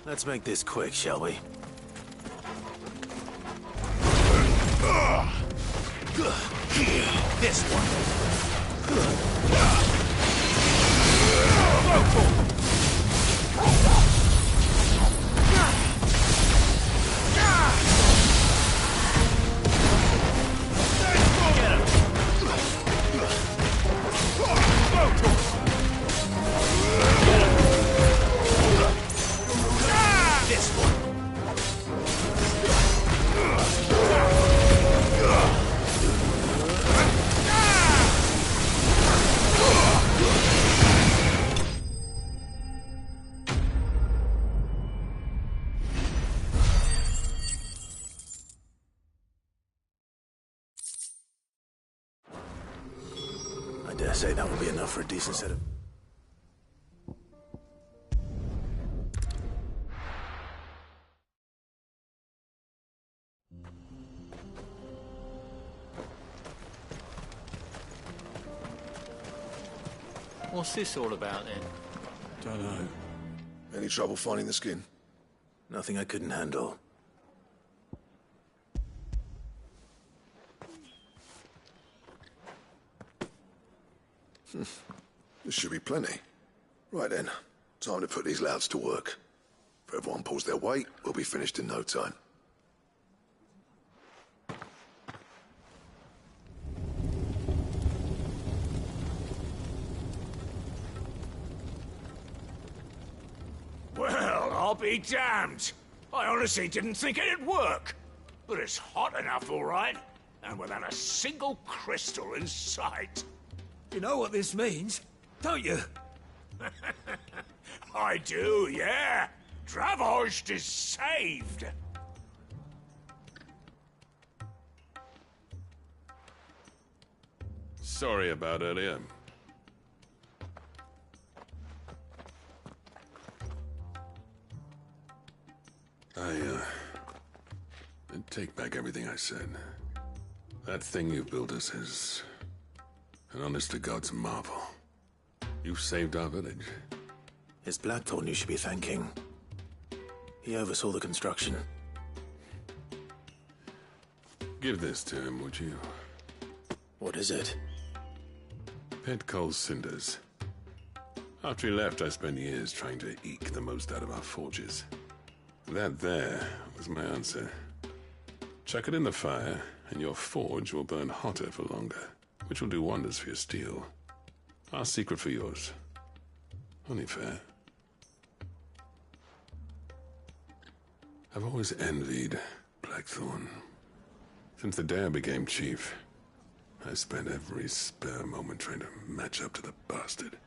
Let's make this quick, shall we? This one. I dare say that will be enough for a decent set of... What's this all about, then? Don't know. Any trouble finding the skin? Nothing I couldn't handle. This should be plenty. Right then, time to put these louts to work. If everyone pulls their weight, we'll be finished in no time. Well, I'll be damned. I honestly didn't think it'd work. But it's hot enough, all right. And without a single crystal in sight. You know what this means, don't you? I do, yeah. Dravost is saved. Sorry about earlier. I take back everything I said. That thing you built us is an honest-to-God's marvel. You saved our village. It's Blackthorn you should be thanking. He oversaw the construction. Give this to him, would you? What is it? Pet Cole's cinders. After he left, I spent years trying to eke the most out of our forges. That there was my answer. Chuck it in the fire, and your forge will burn hotter for longer, which will do wonders for your steel. Our secret for yours. Only fair. I've always envied Blackthorn. Since the day I became chief, I spent every spare moment trying to match up to the bastard.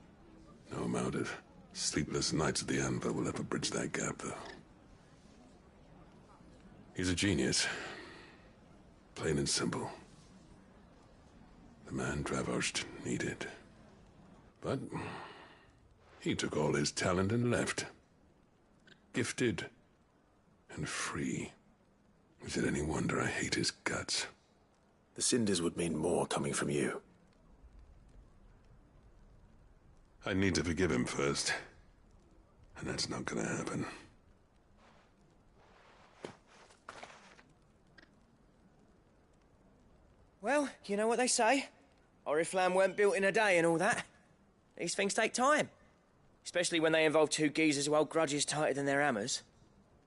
No amount of sleepless nights at the anvil will ever bridge that gap, though. He's a genius. Plain and simple. The man Dravost needed. But he took all his talent and left. Gifted and free. Is it any wonder I hate his guts? The cinders would mean more coming from you. I need to forgive him first. And that's not gonna happen. Well, you know what they say. Oriflamme weren't built in a day and all that. These things take time. Especially when they involve two geezers who hold grudges tighter than their hammers.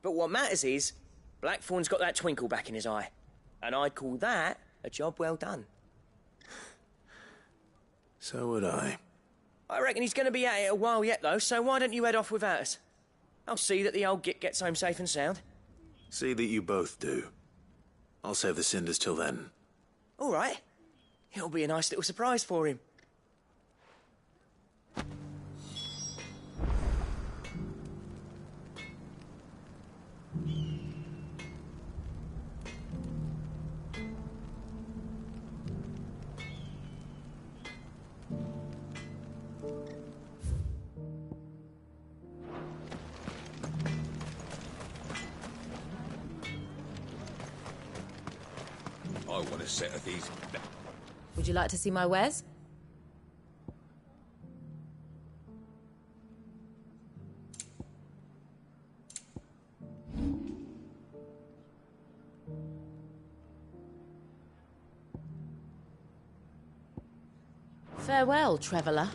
But what matters is, Blackthorn's got that twinkle back in his eye. And I'd call that a job well done. So would I. I reckon he's going to be at it a while yet, though, so why don't you head off without us? I'll see that the old git gets home safe and sound. See that you both do. I'll save the cinders till then. All right. It'll be a nice little surprise for him. I want a set of these. Would you like to see my wares? Farewell, traveller.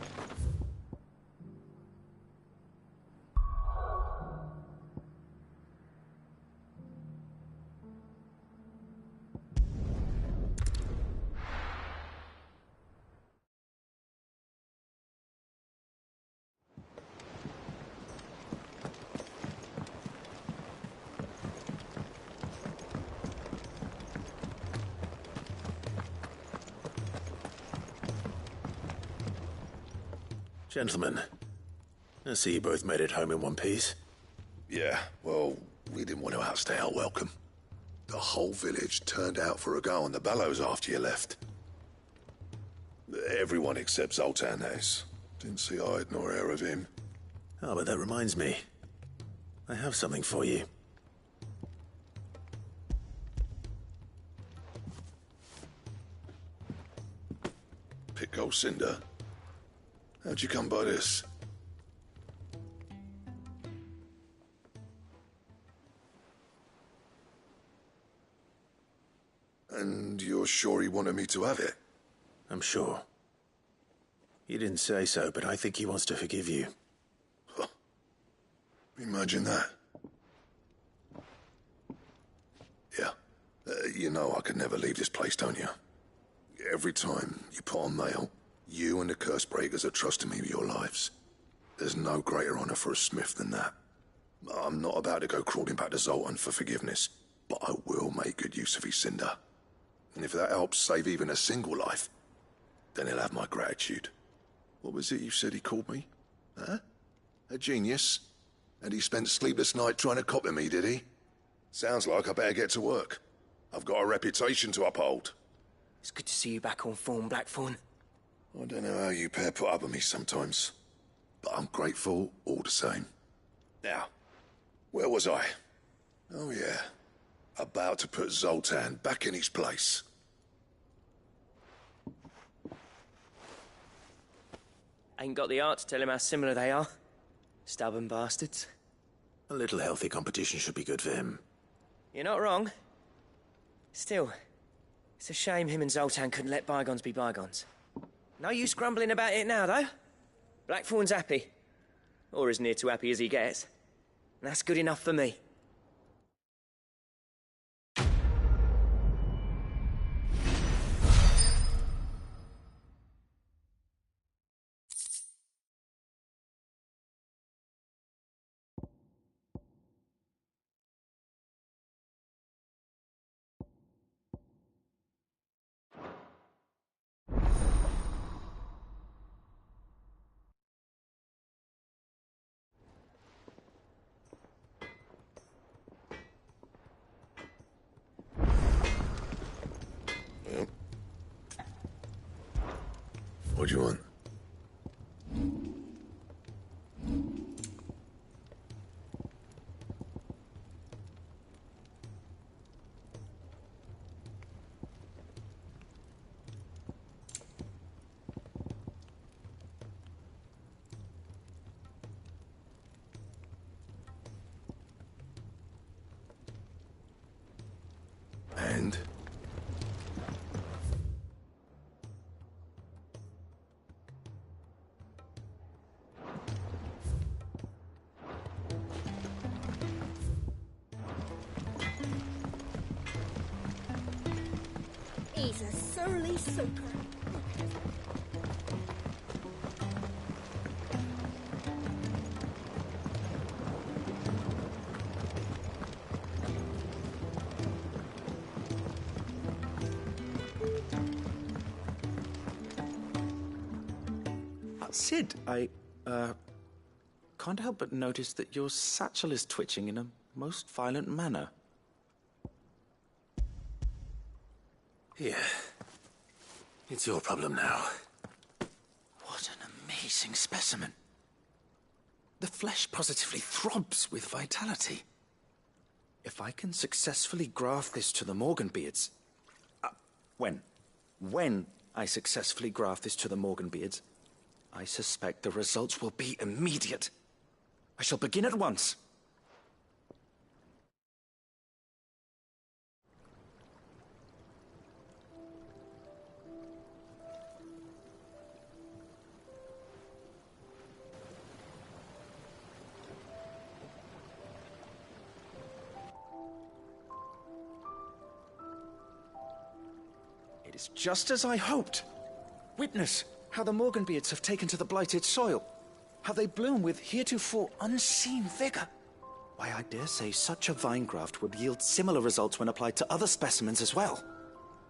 Gentlemen, I see you both made it home in one piece. Yeah, well, we didn't want to outstay our welcome. The whole village turned out for a go on the bellows after you left. Everyone except Zoltan, that is. Didn't see hide nor hair of him. Oh, but that reminds me. I have something for you. Pico Cinder. How'd you come by this? And you're sure he wanted me to have it? I'm sure. He didn't say so, but I think he wants to forgive you. Huh. Imagine that. Yeah. You know I could never leave this place, don't you? Every time you put on mail, you and the curse breakers are trusting me with your lives. There's no greater honor for a smith than that. I'm not about to go crawling back to Zoltan for forgiveness, but I will make good use of his cinder. And if that helps save even a single life, then he'll have my gratitude. What was it you said he called me? Huh? A genius? And he spent sleepless night trying to copy me, did he? Sounds like I better get to work. I've got a reputation to uphold. It's good to see you back on form, Blackthorn. I don't know how you pair put up with me sometimes, but I'm grateful all the same. Now, where was I? Oh yeah, about to put Zoltan back in his place. Ain't got the art to tell him how similar they are. Stubborn bastards. A little healthy competition should be good for him. You're not wrong. Still, it's a shame him and Zoltan couldn't let bygones be bygones. No use grumbling about it now, though. Blackthorn's happy. Or as near to happy as he gets. And that's good enough for me. Well, what do you want? And? He's a surly soaker. Sid, I can't help but notice that your satchel is twitching in a most violent manner. Here. It's your problem now. What an amazing specimen. The flesh positively throbs with vitality. If I can successfully graft this to the Morganbeards... When I successfully graft this to the Morganbeards, I suspect the results will be immediate. I shall begin at once. It is just as I hoped. Witness how the Morganbeards have taken to the blighted soil. How they bloom with heretofore unseen vigor. Why, I dare say such a vine graft would yield similar results when applied to other specimens as well.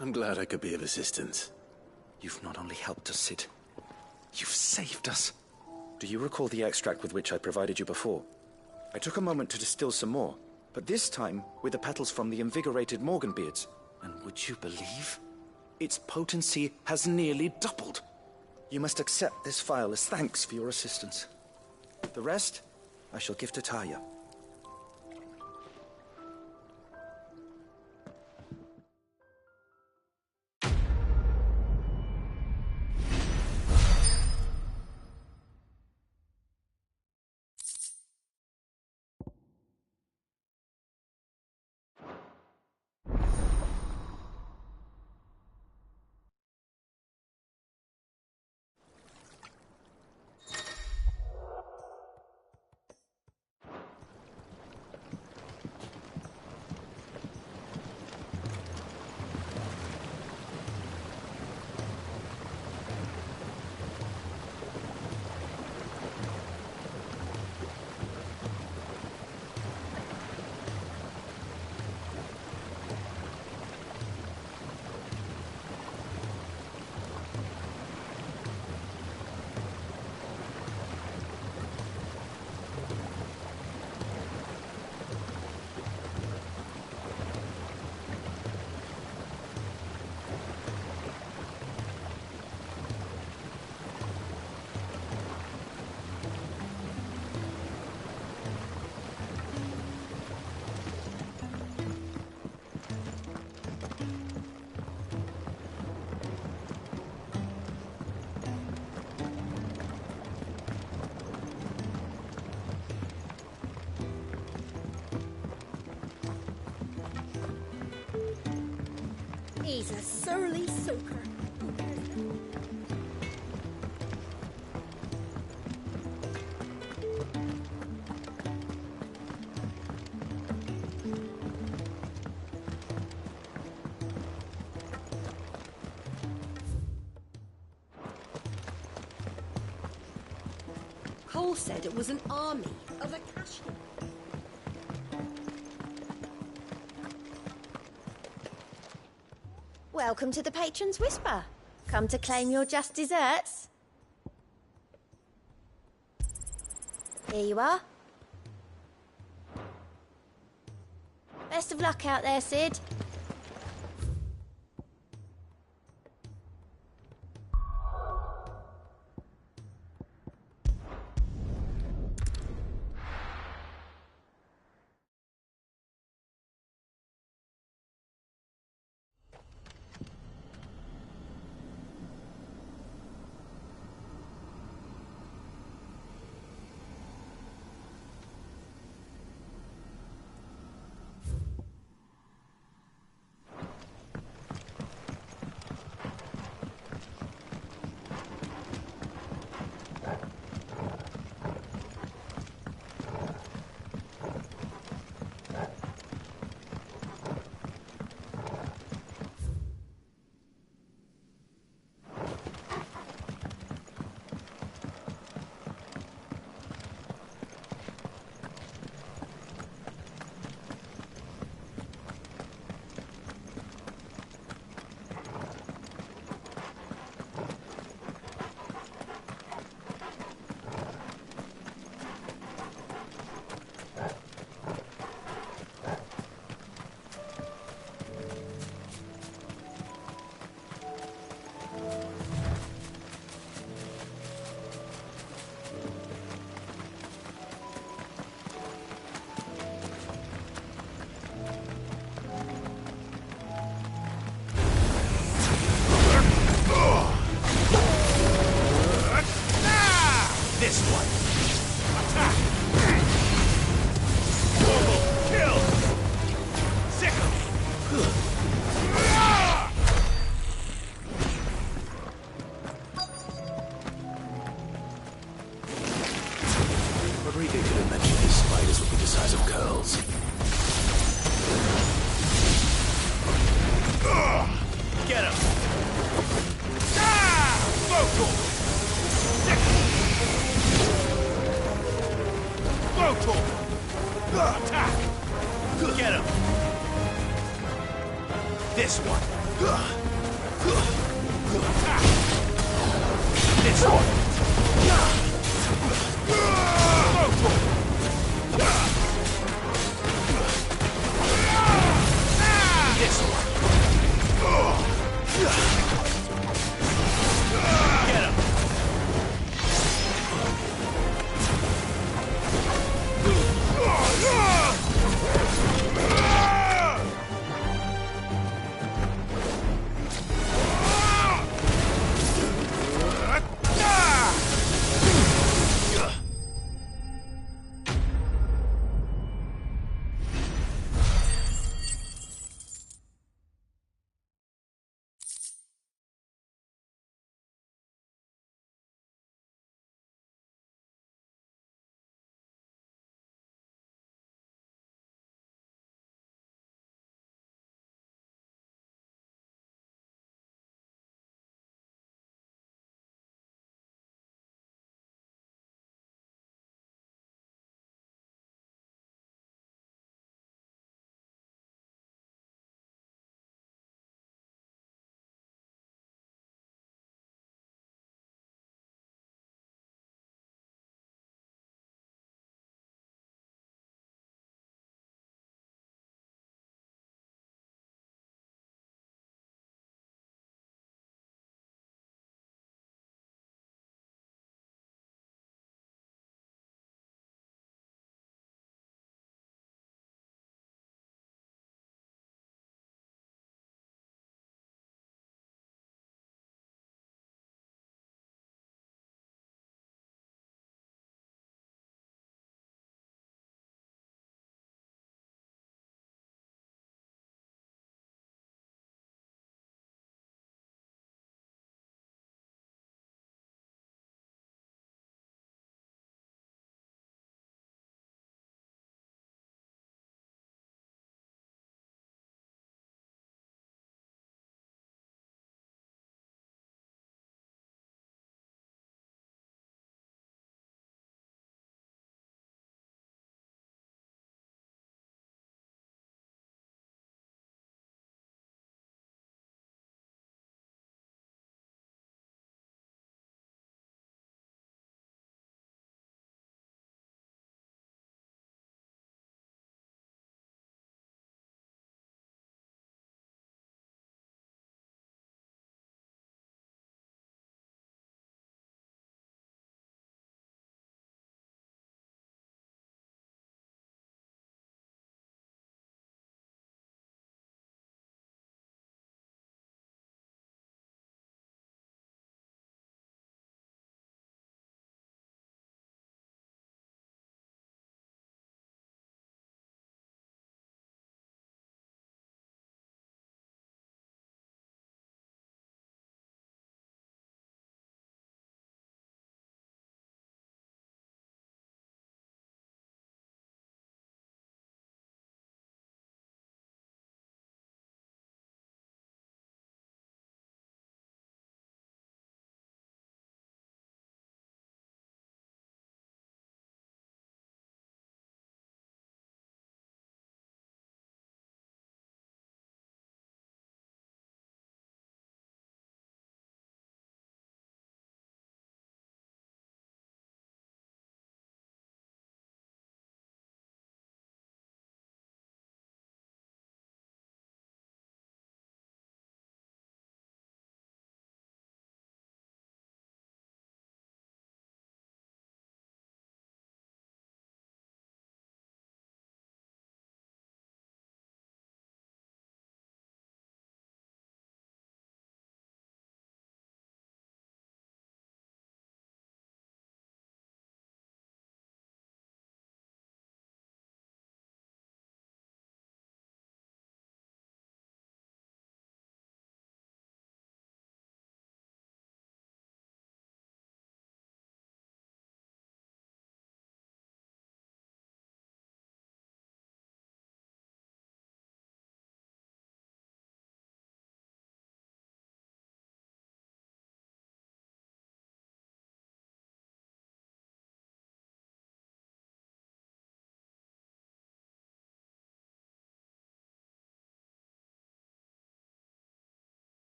I'm glad I could be of assistance. You've not only helped us, Sid. You've saved us. Do you recall the extract with which I provided you before? I took a moment to distill some more, but this time with the petals from the invigorated Morganbeards. And would you believe? Its potency has nearly doubled. You must accept this phial as thanks for your assistance. The rest, I shall give to Taya. He's a surly soaker. Cole said it was an army of Acacia. Welcome to the Patron's Whisper. Come to claim your just desserts? Here you are. Best of luck out there, Sid. This one. Attack! Mortal, kill! Sickle! Rodrigo could have mentioned these spiders would be the size of curls. Get him! Attack! Get him! This one. Attack! This one. This one. Get him!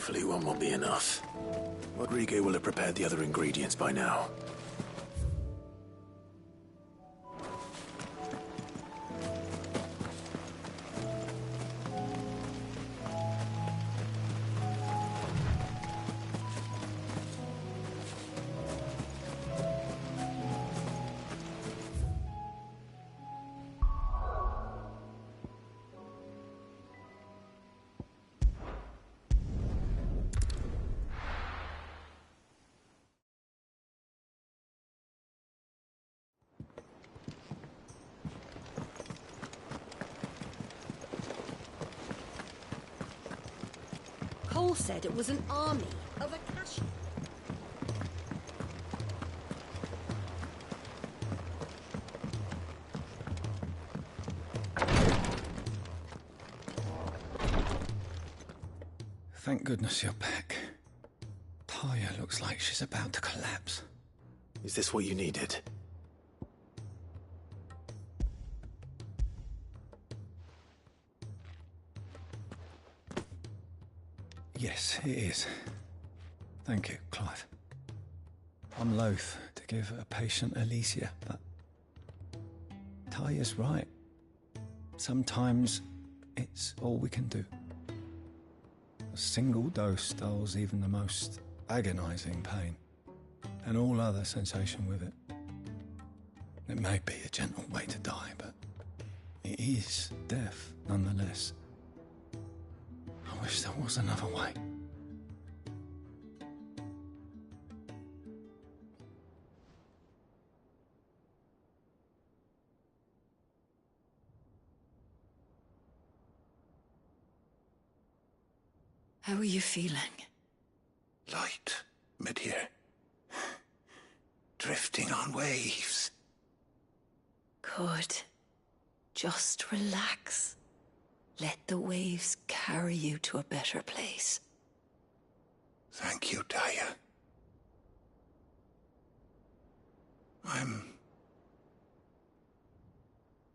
Hopefully one won't be enough. Rodrigo will have prepared the other ingredients by now. Cole said it was an army of Akashi. Thank goodness you're back. Taya looks like she's about to collapse. Is this what you needed? Yes, it is. Thank you, Clive. I'm loath to give a patient Alicia, but Taya's right. Sometimes it's all we can do. A single dose dulls even the most agonizing pain, and all other sensation with it. It may be a gentle way to die, but it is death nonetheless. I wish there was another way. How are you feeling? Light, mid-here. Drifting on waves. Good. Just relax. Let the waves carry you to a better place. Thank you, Taya. I'm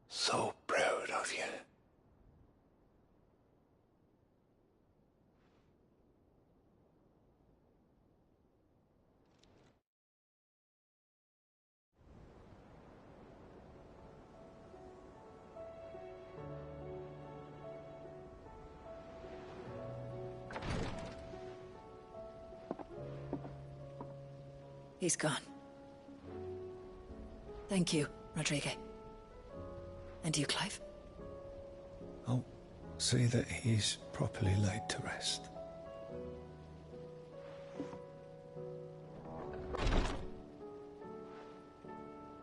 so proud of you. He's gone. Thank you, Rodrigo. And you, Clive? I'll see that he's properly laid to rest.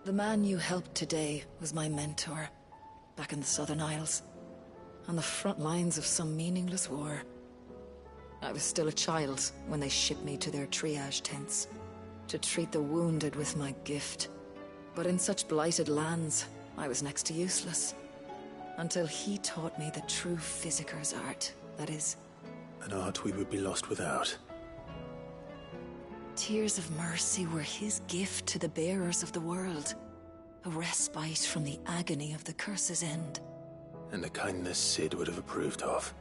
The man you helped today was my mentor, back in the Southern Isles, on the front lines of some meaningless war. I was still a child when they shipped me to their triage tents, to treat the wounded with my gift. But in such blighted lands, I was next to useless. Until he taught me the true physicker's art, that is. An art we would be lost without. Tears of mercy were his gift to the bearers of the world. A respite from the agony of the curse's end. And a kindness Sid would have approved of.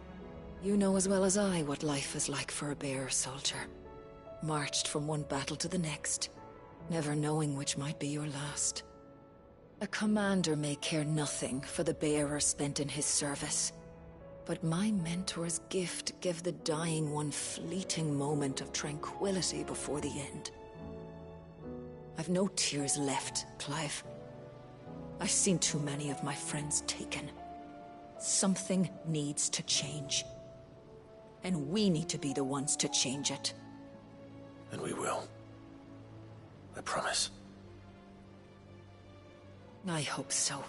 You know as well as I what life is like for a bearer soldier. Marched from one battle to the next, never knowing which might be your last. A commander may care nothing for the bearer spent in his service, but my mentor's gift gave the dying one fleeting moment of tranquility before the end. I've no tears left, Clive. I've seen too many of my friends taken. Something needs to change. And we need to be the ones to change it. And we will. I promise. I hope so.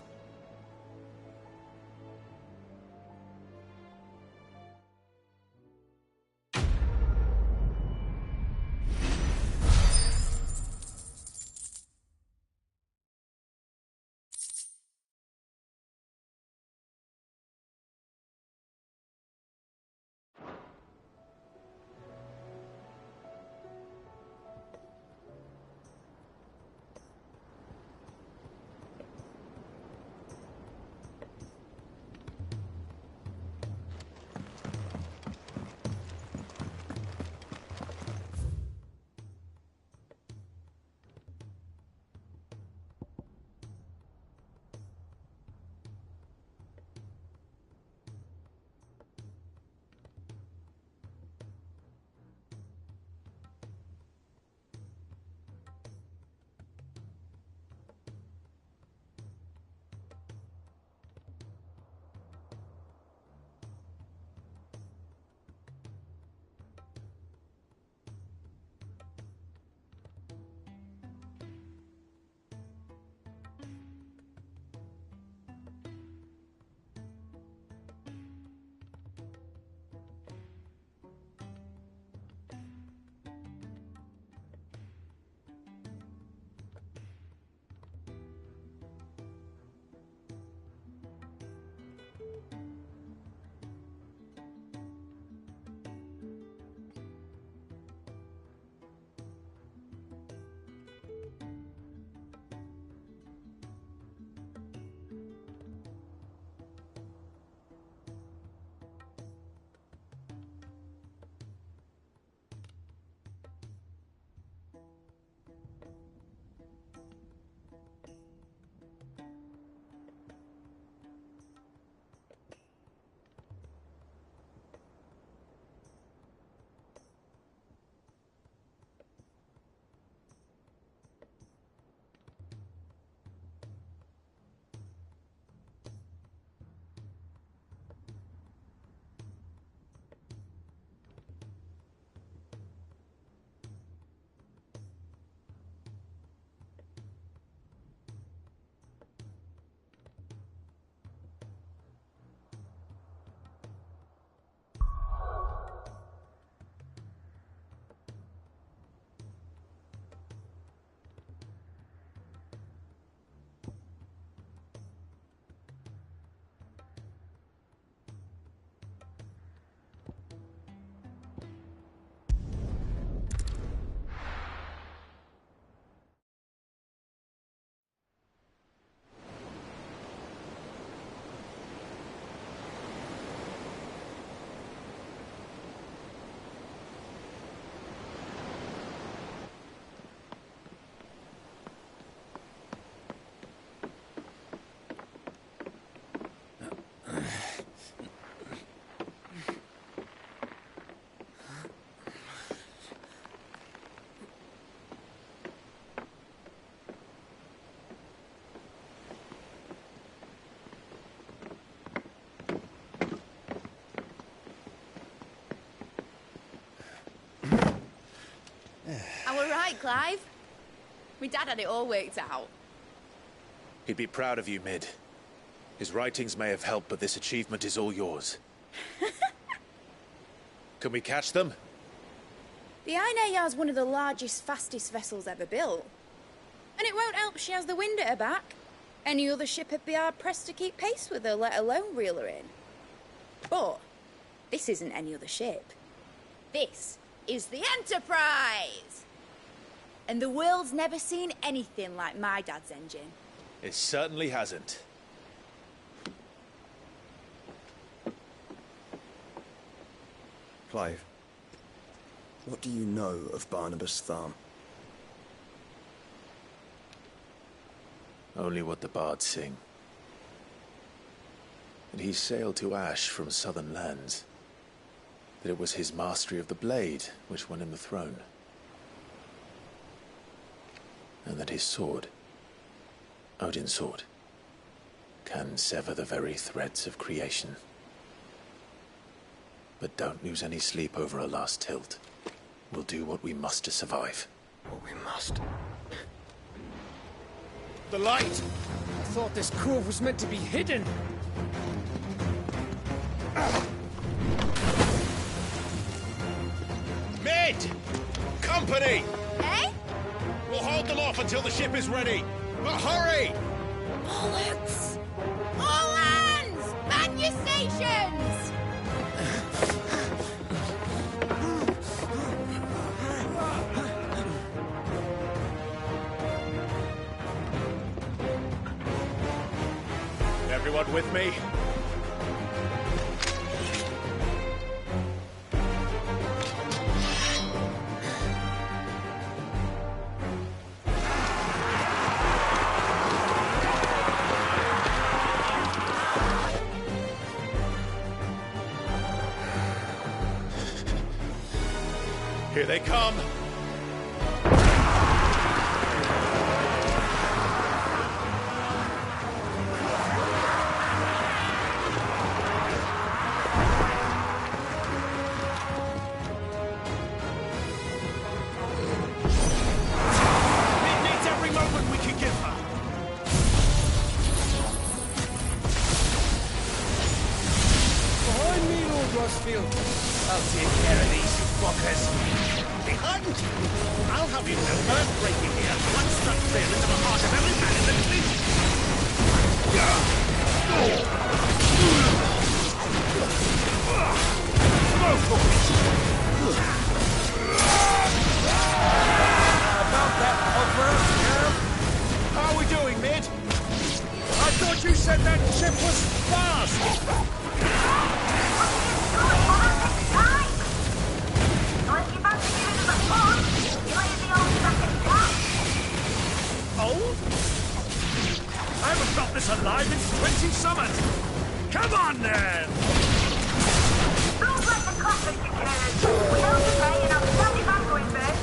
Clive. My dad had it all worked out. He'd be proud of you, Mid. His writings may have helped, but this achievement is all yours. Can we catch them? The Ainayar's one of the largest, fastest vessels ever built. And it won't help she has the wind at her back. Any other ship would be hard-pressed to keep pace with her, let alone reel her in. But this isn't any other ship. This is the Enterprise! And the world's never seen anything like my dad's engine. It certainly hasn't. Clive, what do you know of Barnabas Tharm? Only what the bards sing. That he sailed to Ash from southern lands. That it was his mastery of the blade which won him the throne. And that his sword, Odin's sword, can sever the very threads of creation. But don't lose any sleep over a last tilt. We'll do what we must to survive. What we must. The light! I thought this cove was meant to be hidden. Mid! Company! Eh? We'll hold them off until the ship is ready. But hurry! Bollocks! All hands! Man your stations! Everyone with me? Here they come! I'll take care of these fuckers. Behind! I'll have you know earth-breaking here. One struck clear into the heart of every man in the fleet. Go for it! About that over, yeah? How are we doing, Mid? I thought you said that ship was fast! Old? I haven't got this alive in 20 summers! Come on, then! Don't let the conflict get carried. We have to pay and I'll stand it back going first.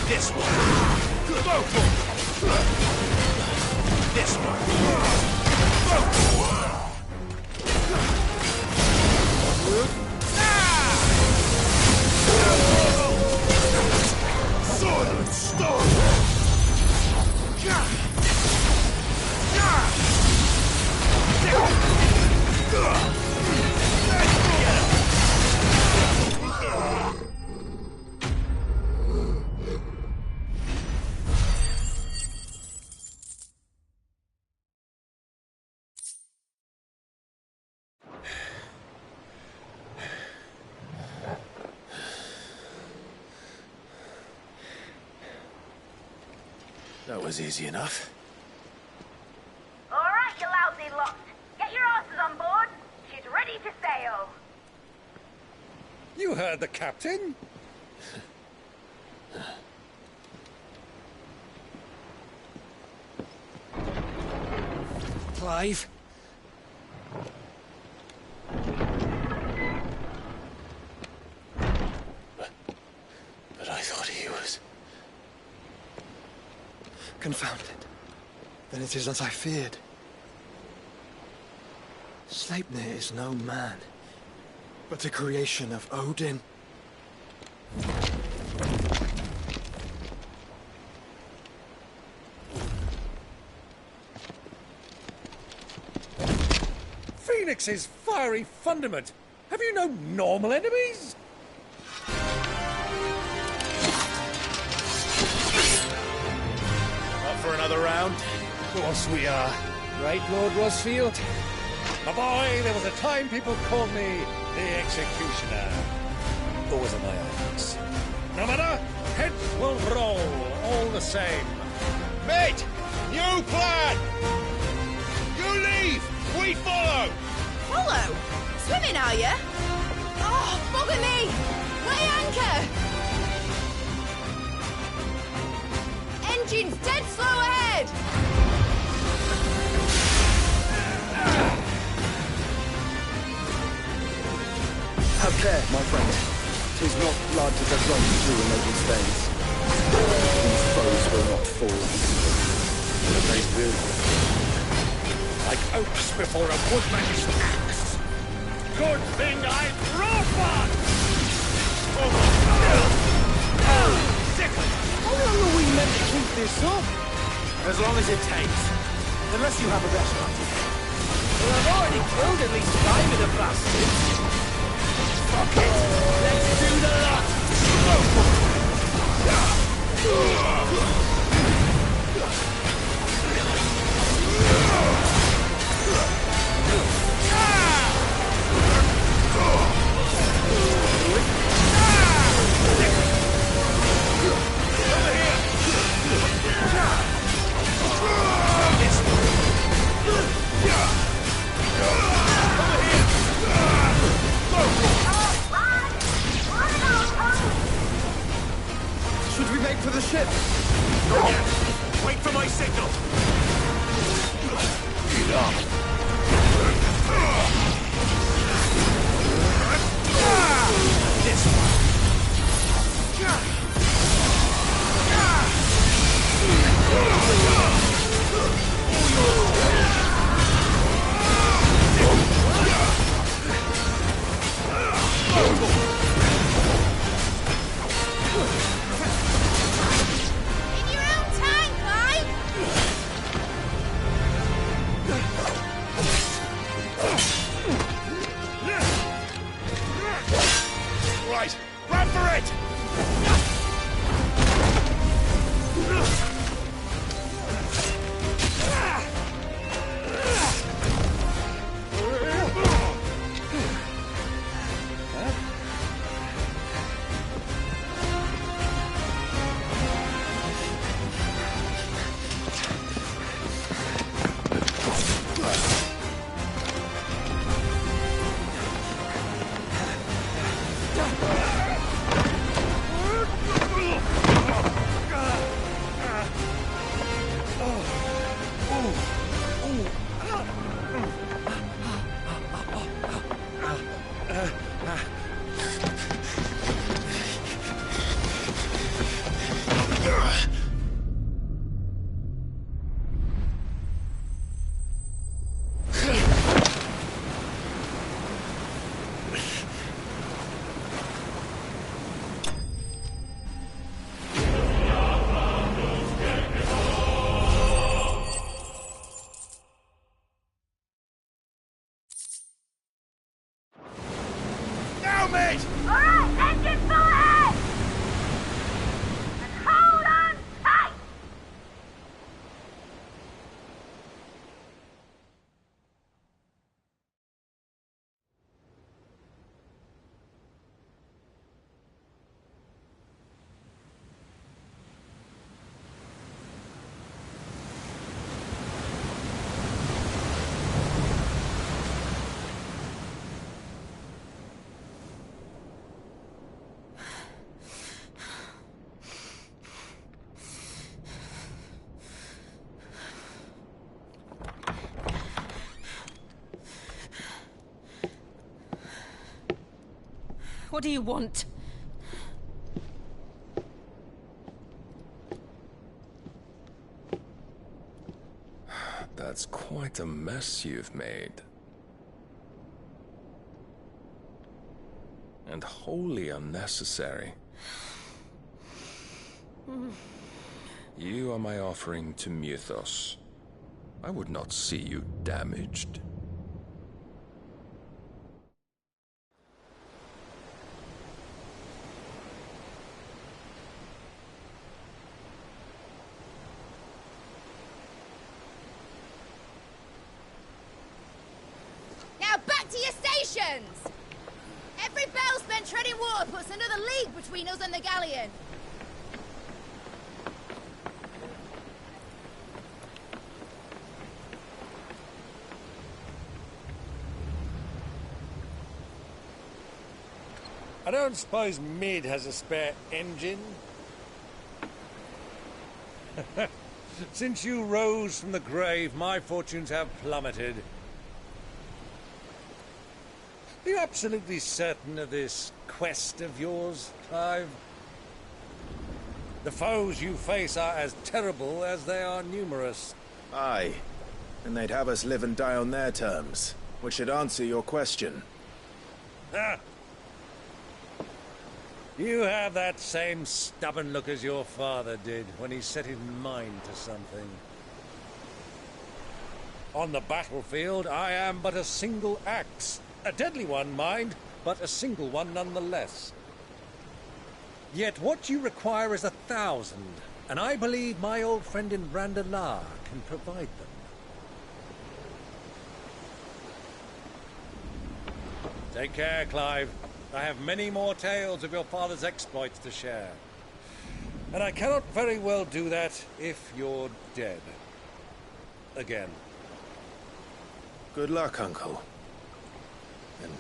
This one. Go for it. This one. Go for it. Silent storm. That was easy enough. All right, you lousy lot. Get your asses on board. She's ready to sail. You heard the captain. Clive? Confounded. Then it is as I feared. Sleipnir is no man, but a creation of Odin. Phoenix's fiery fundament. Have you no normal enemies? Up for another round? Of course we are. Right, Lord Rosfield? My boy, there was a time people called me the Executioner. Always on my eyes. No matter, heads will roll all the same. Mate! New plan! You leave! We follow! Follow? Swimming, are you? Oh, bugger me! Weigh anchor! Engine's dead slow ahead! Have care, my friend. 'Tis not blood that runs through an Odin's veins. These foes will not fall easily. But they will. Like oaks before a woodman's axe. Good thing I brought one! How long are we meant to keep this up? As long as it takes. Unless you have a better idea. Well, I've already killed at least 5 of the bastards. Fuck it! Let's do the lot! Should we make for the ship? Not yet. Wait for my signal. Get up. This one. In your own time, Clive! Right, run for it! Now, mate! Alright, engine full ahead! And hold on tight! What do you want? That's quite a mess you've made. And wholly unnecessary. You are my offering to Mythos. I would not see you damaged. Now back to your stations! Every bell spent treading water puts another league between us and the galleon. I don't suppose Mid has a spare engine? Since you rose from the grave, my fortunes have plummeted. Are you absolutely certain of this quest of yours, Clive? The foes you face are as terrible as they are numerous. Aye. And they'd have us live and die on their terms, which should answer your question. Ah! You have that same stubborn look as your father did when he set his mind to something. On the battlefield, I am but a single axe. A deadly one, mind, but a single one nonetheless. Yet what you require is 1,000, and I believe my old friend in Randalar can provide them. Take care, Clive. I have many more tales of your father's exploits to share. And I cannot very well do that if you're dead. Again. Good luck, Uncle. And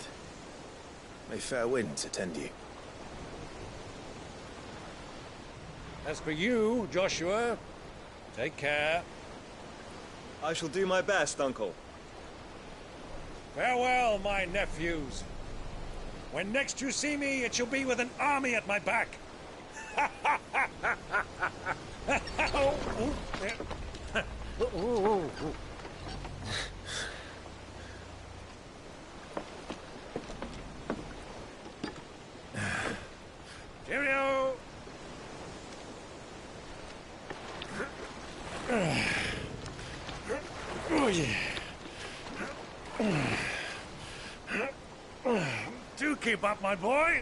may fair winds attend you. As for you, Joshua, take care. I shall do my best, Uncle. Farewell, my nephews. When next you see me, it shall be with an army at my back. Cheerio! Oh, yeah. Do keep up, my boy.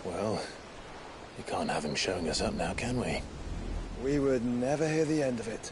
Well, we can't have him showing us up now, can we? We would never hear the end of it.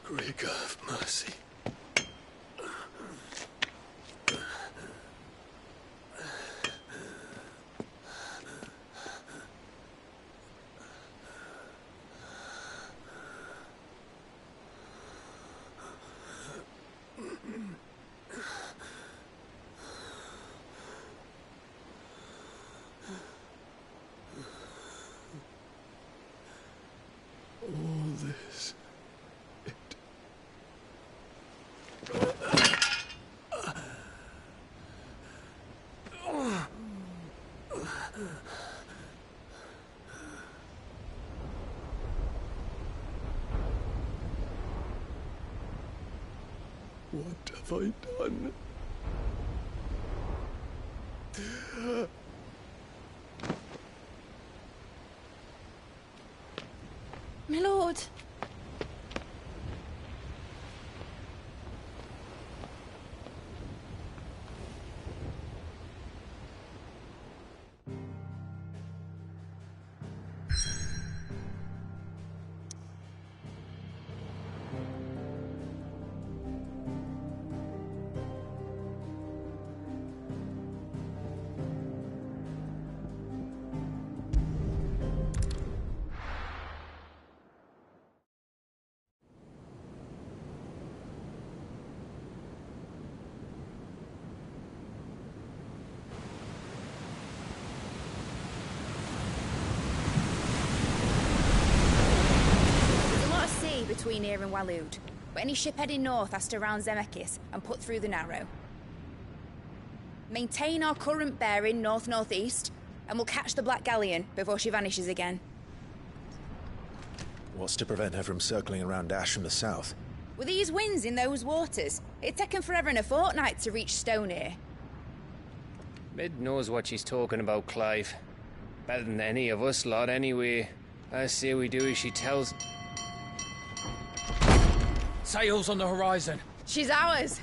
Great God of mercy. All this. What have I done? My lord. here in Waloed, but any ship heading north has to round Zemeckis and put through the Narrow. Maintain our current bearing north-northeast, and we'll catch the Black Galleon before she vanishes again. What's to prevent her from circling around Ash from the south? With these winds in those waters, it'd taken forever and a fortnight to reach Stonehere. Mid knows what she's talking about, Clive. Better than any of us lot, anyway. I say we do as she tells. Sails on the horizon. She's ours.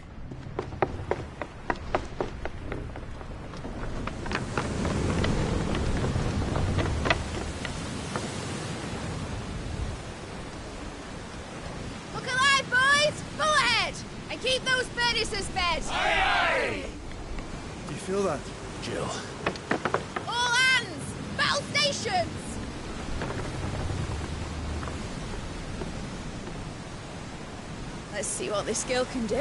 Look alive, boys! Full ahead! And keep those furnaces fed! Aye, aye! You feel that? Jill. All hands! Battle stations! Let's see what this girl can do.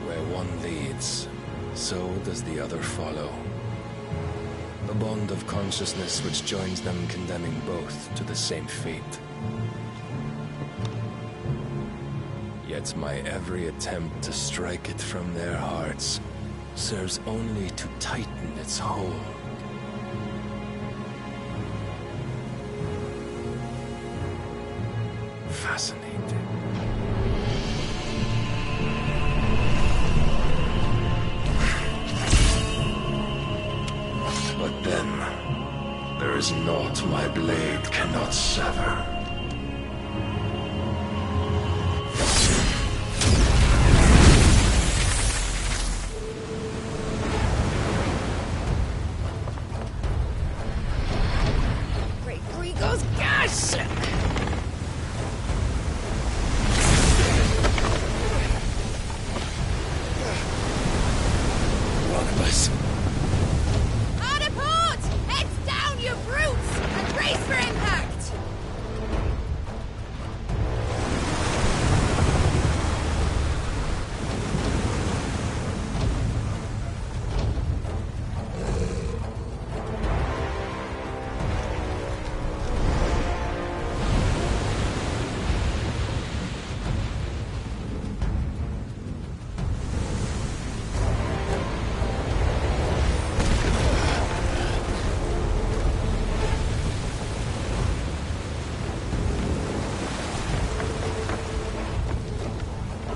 Where one leads, so does the other follow. A bond of consciousness which joins them, condemning both to the same fate. Yet my every attempt to strike it from their hearts serves only to tighten its hold. Fascinating. But then, there is naught my blade cannot sever. Great Gregor's gas! One of us. Hard a port! Heads down, you brutes! And brace for impact!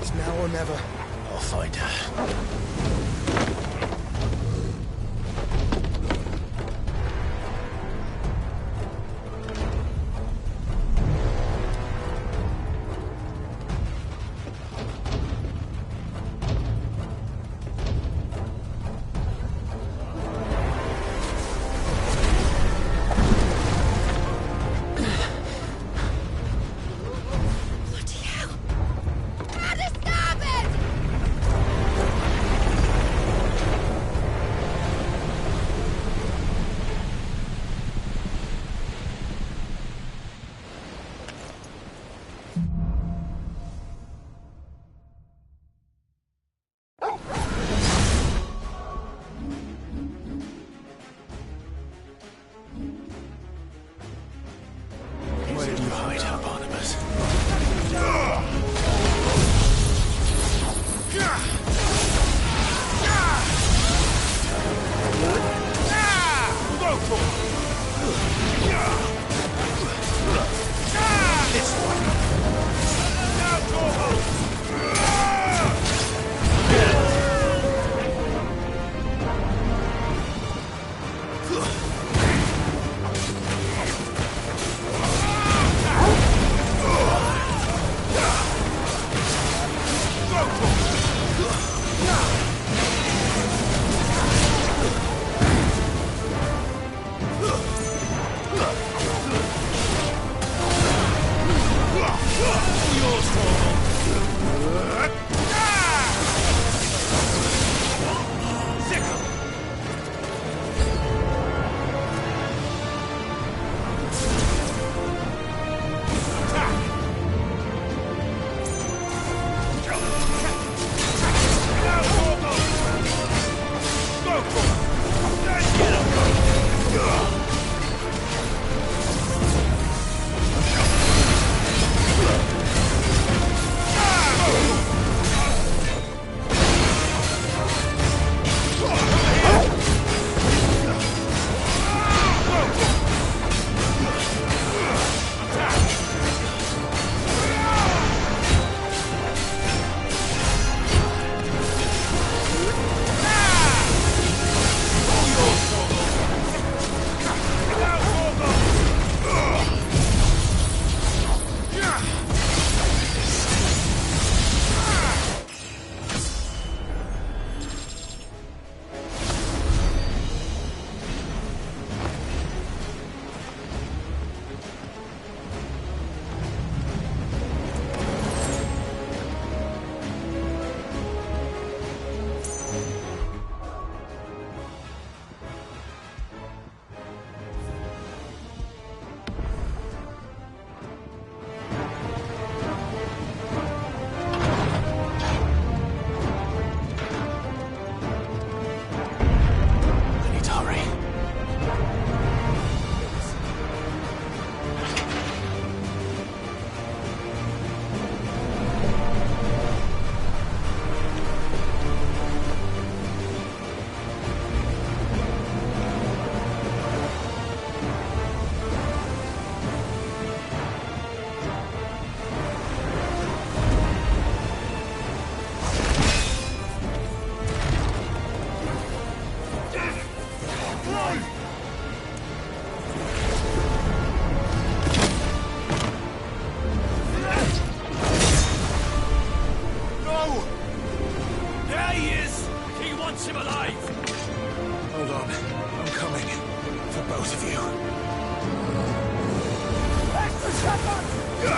It's now or never. I'll find her. Bloody hell! Out of starboard! No! There he is! He wants him alive! Hold on. I'm coming. For both of you. Extra shepard! Go!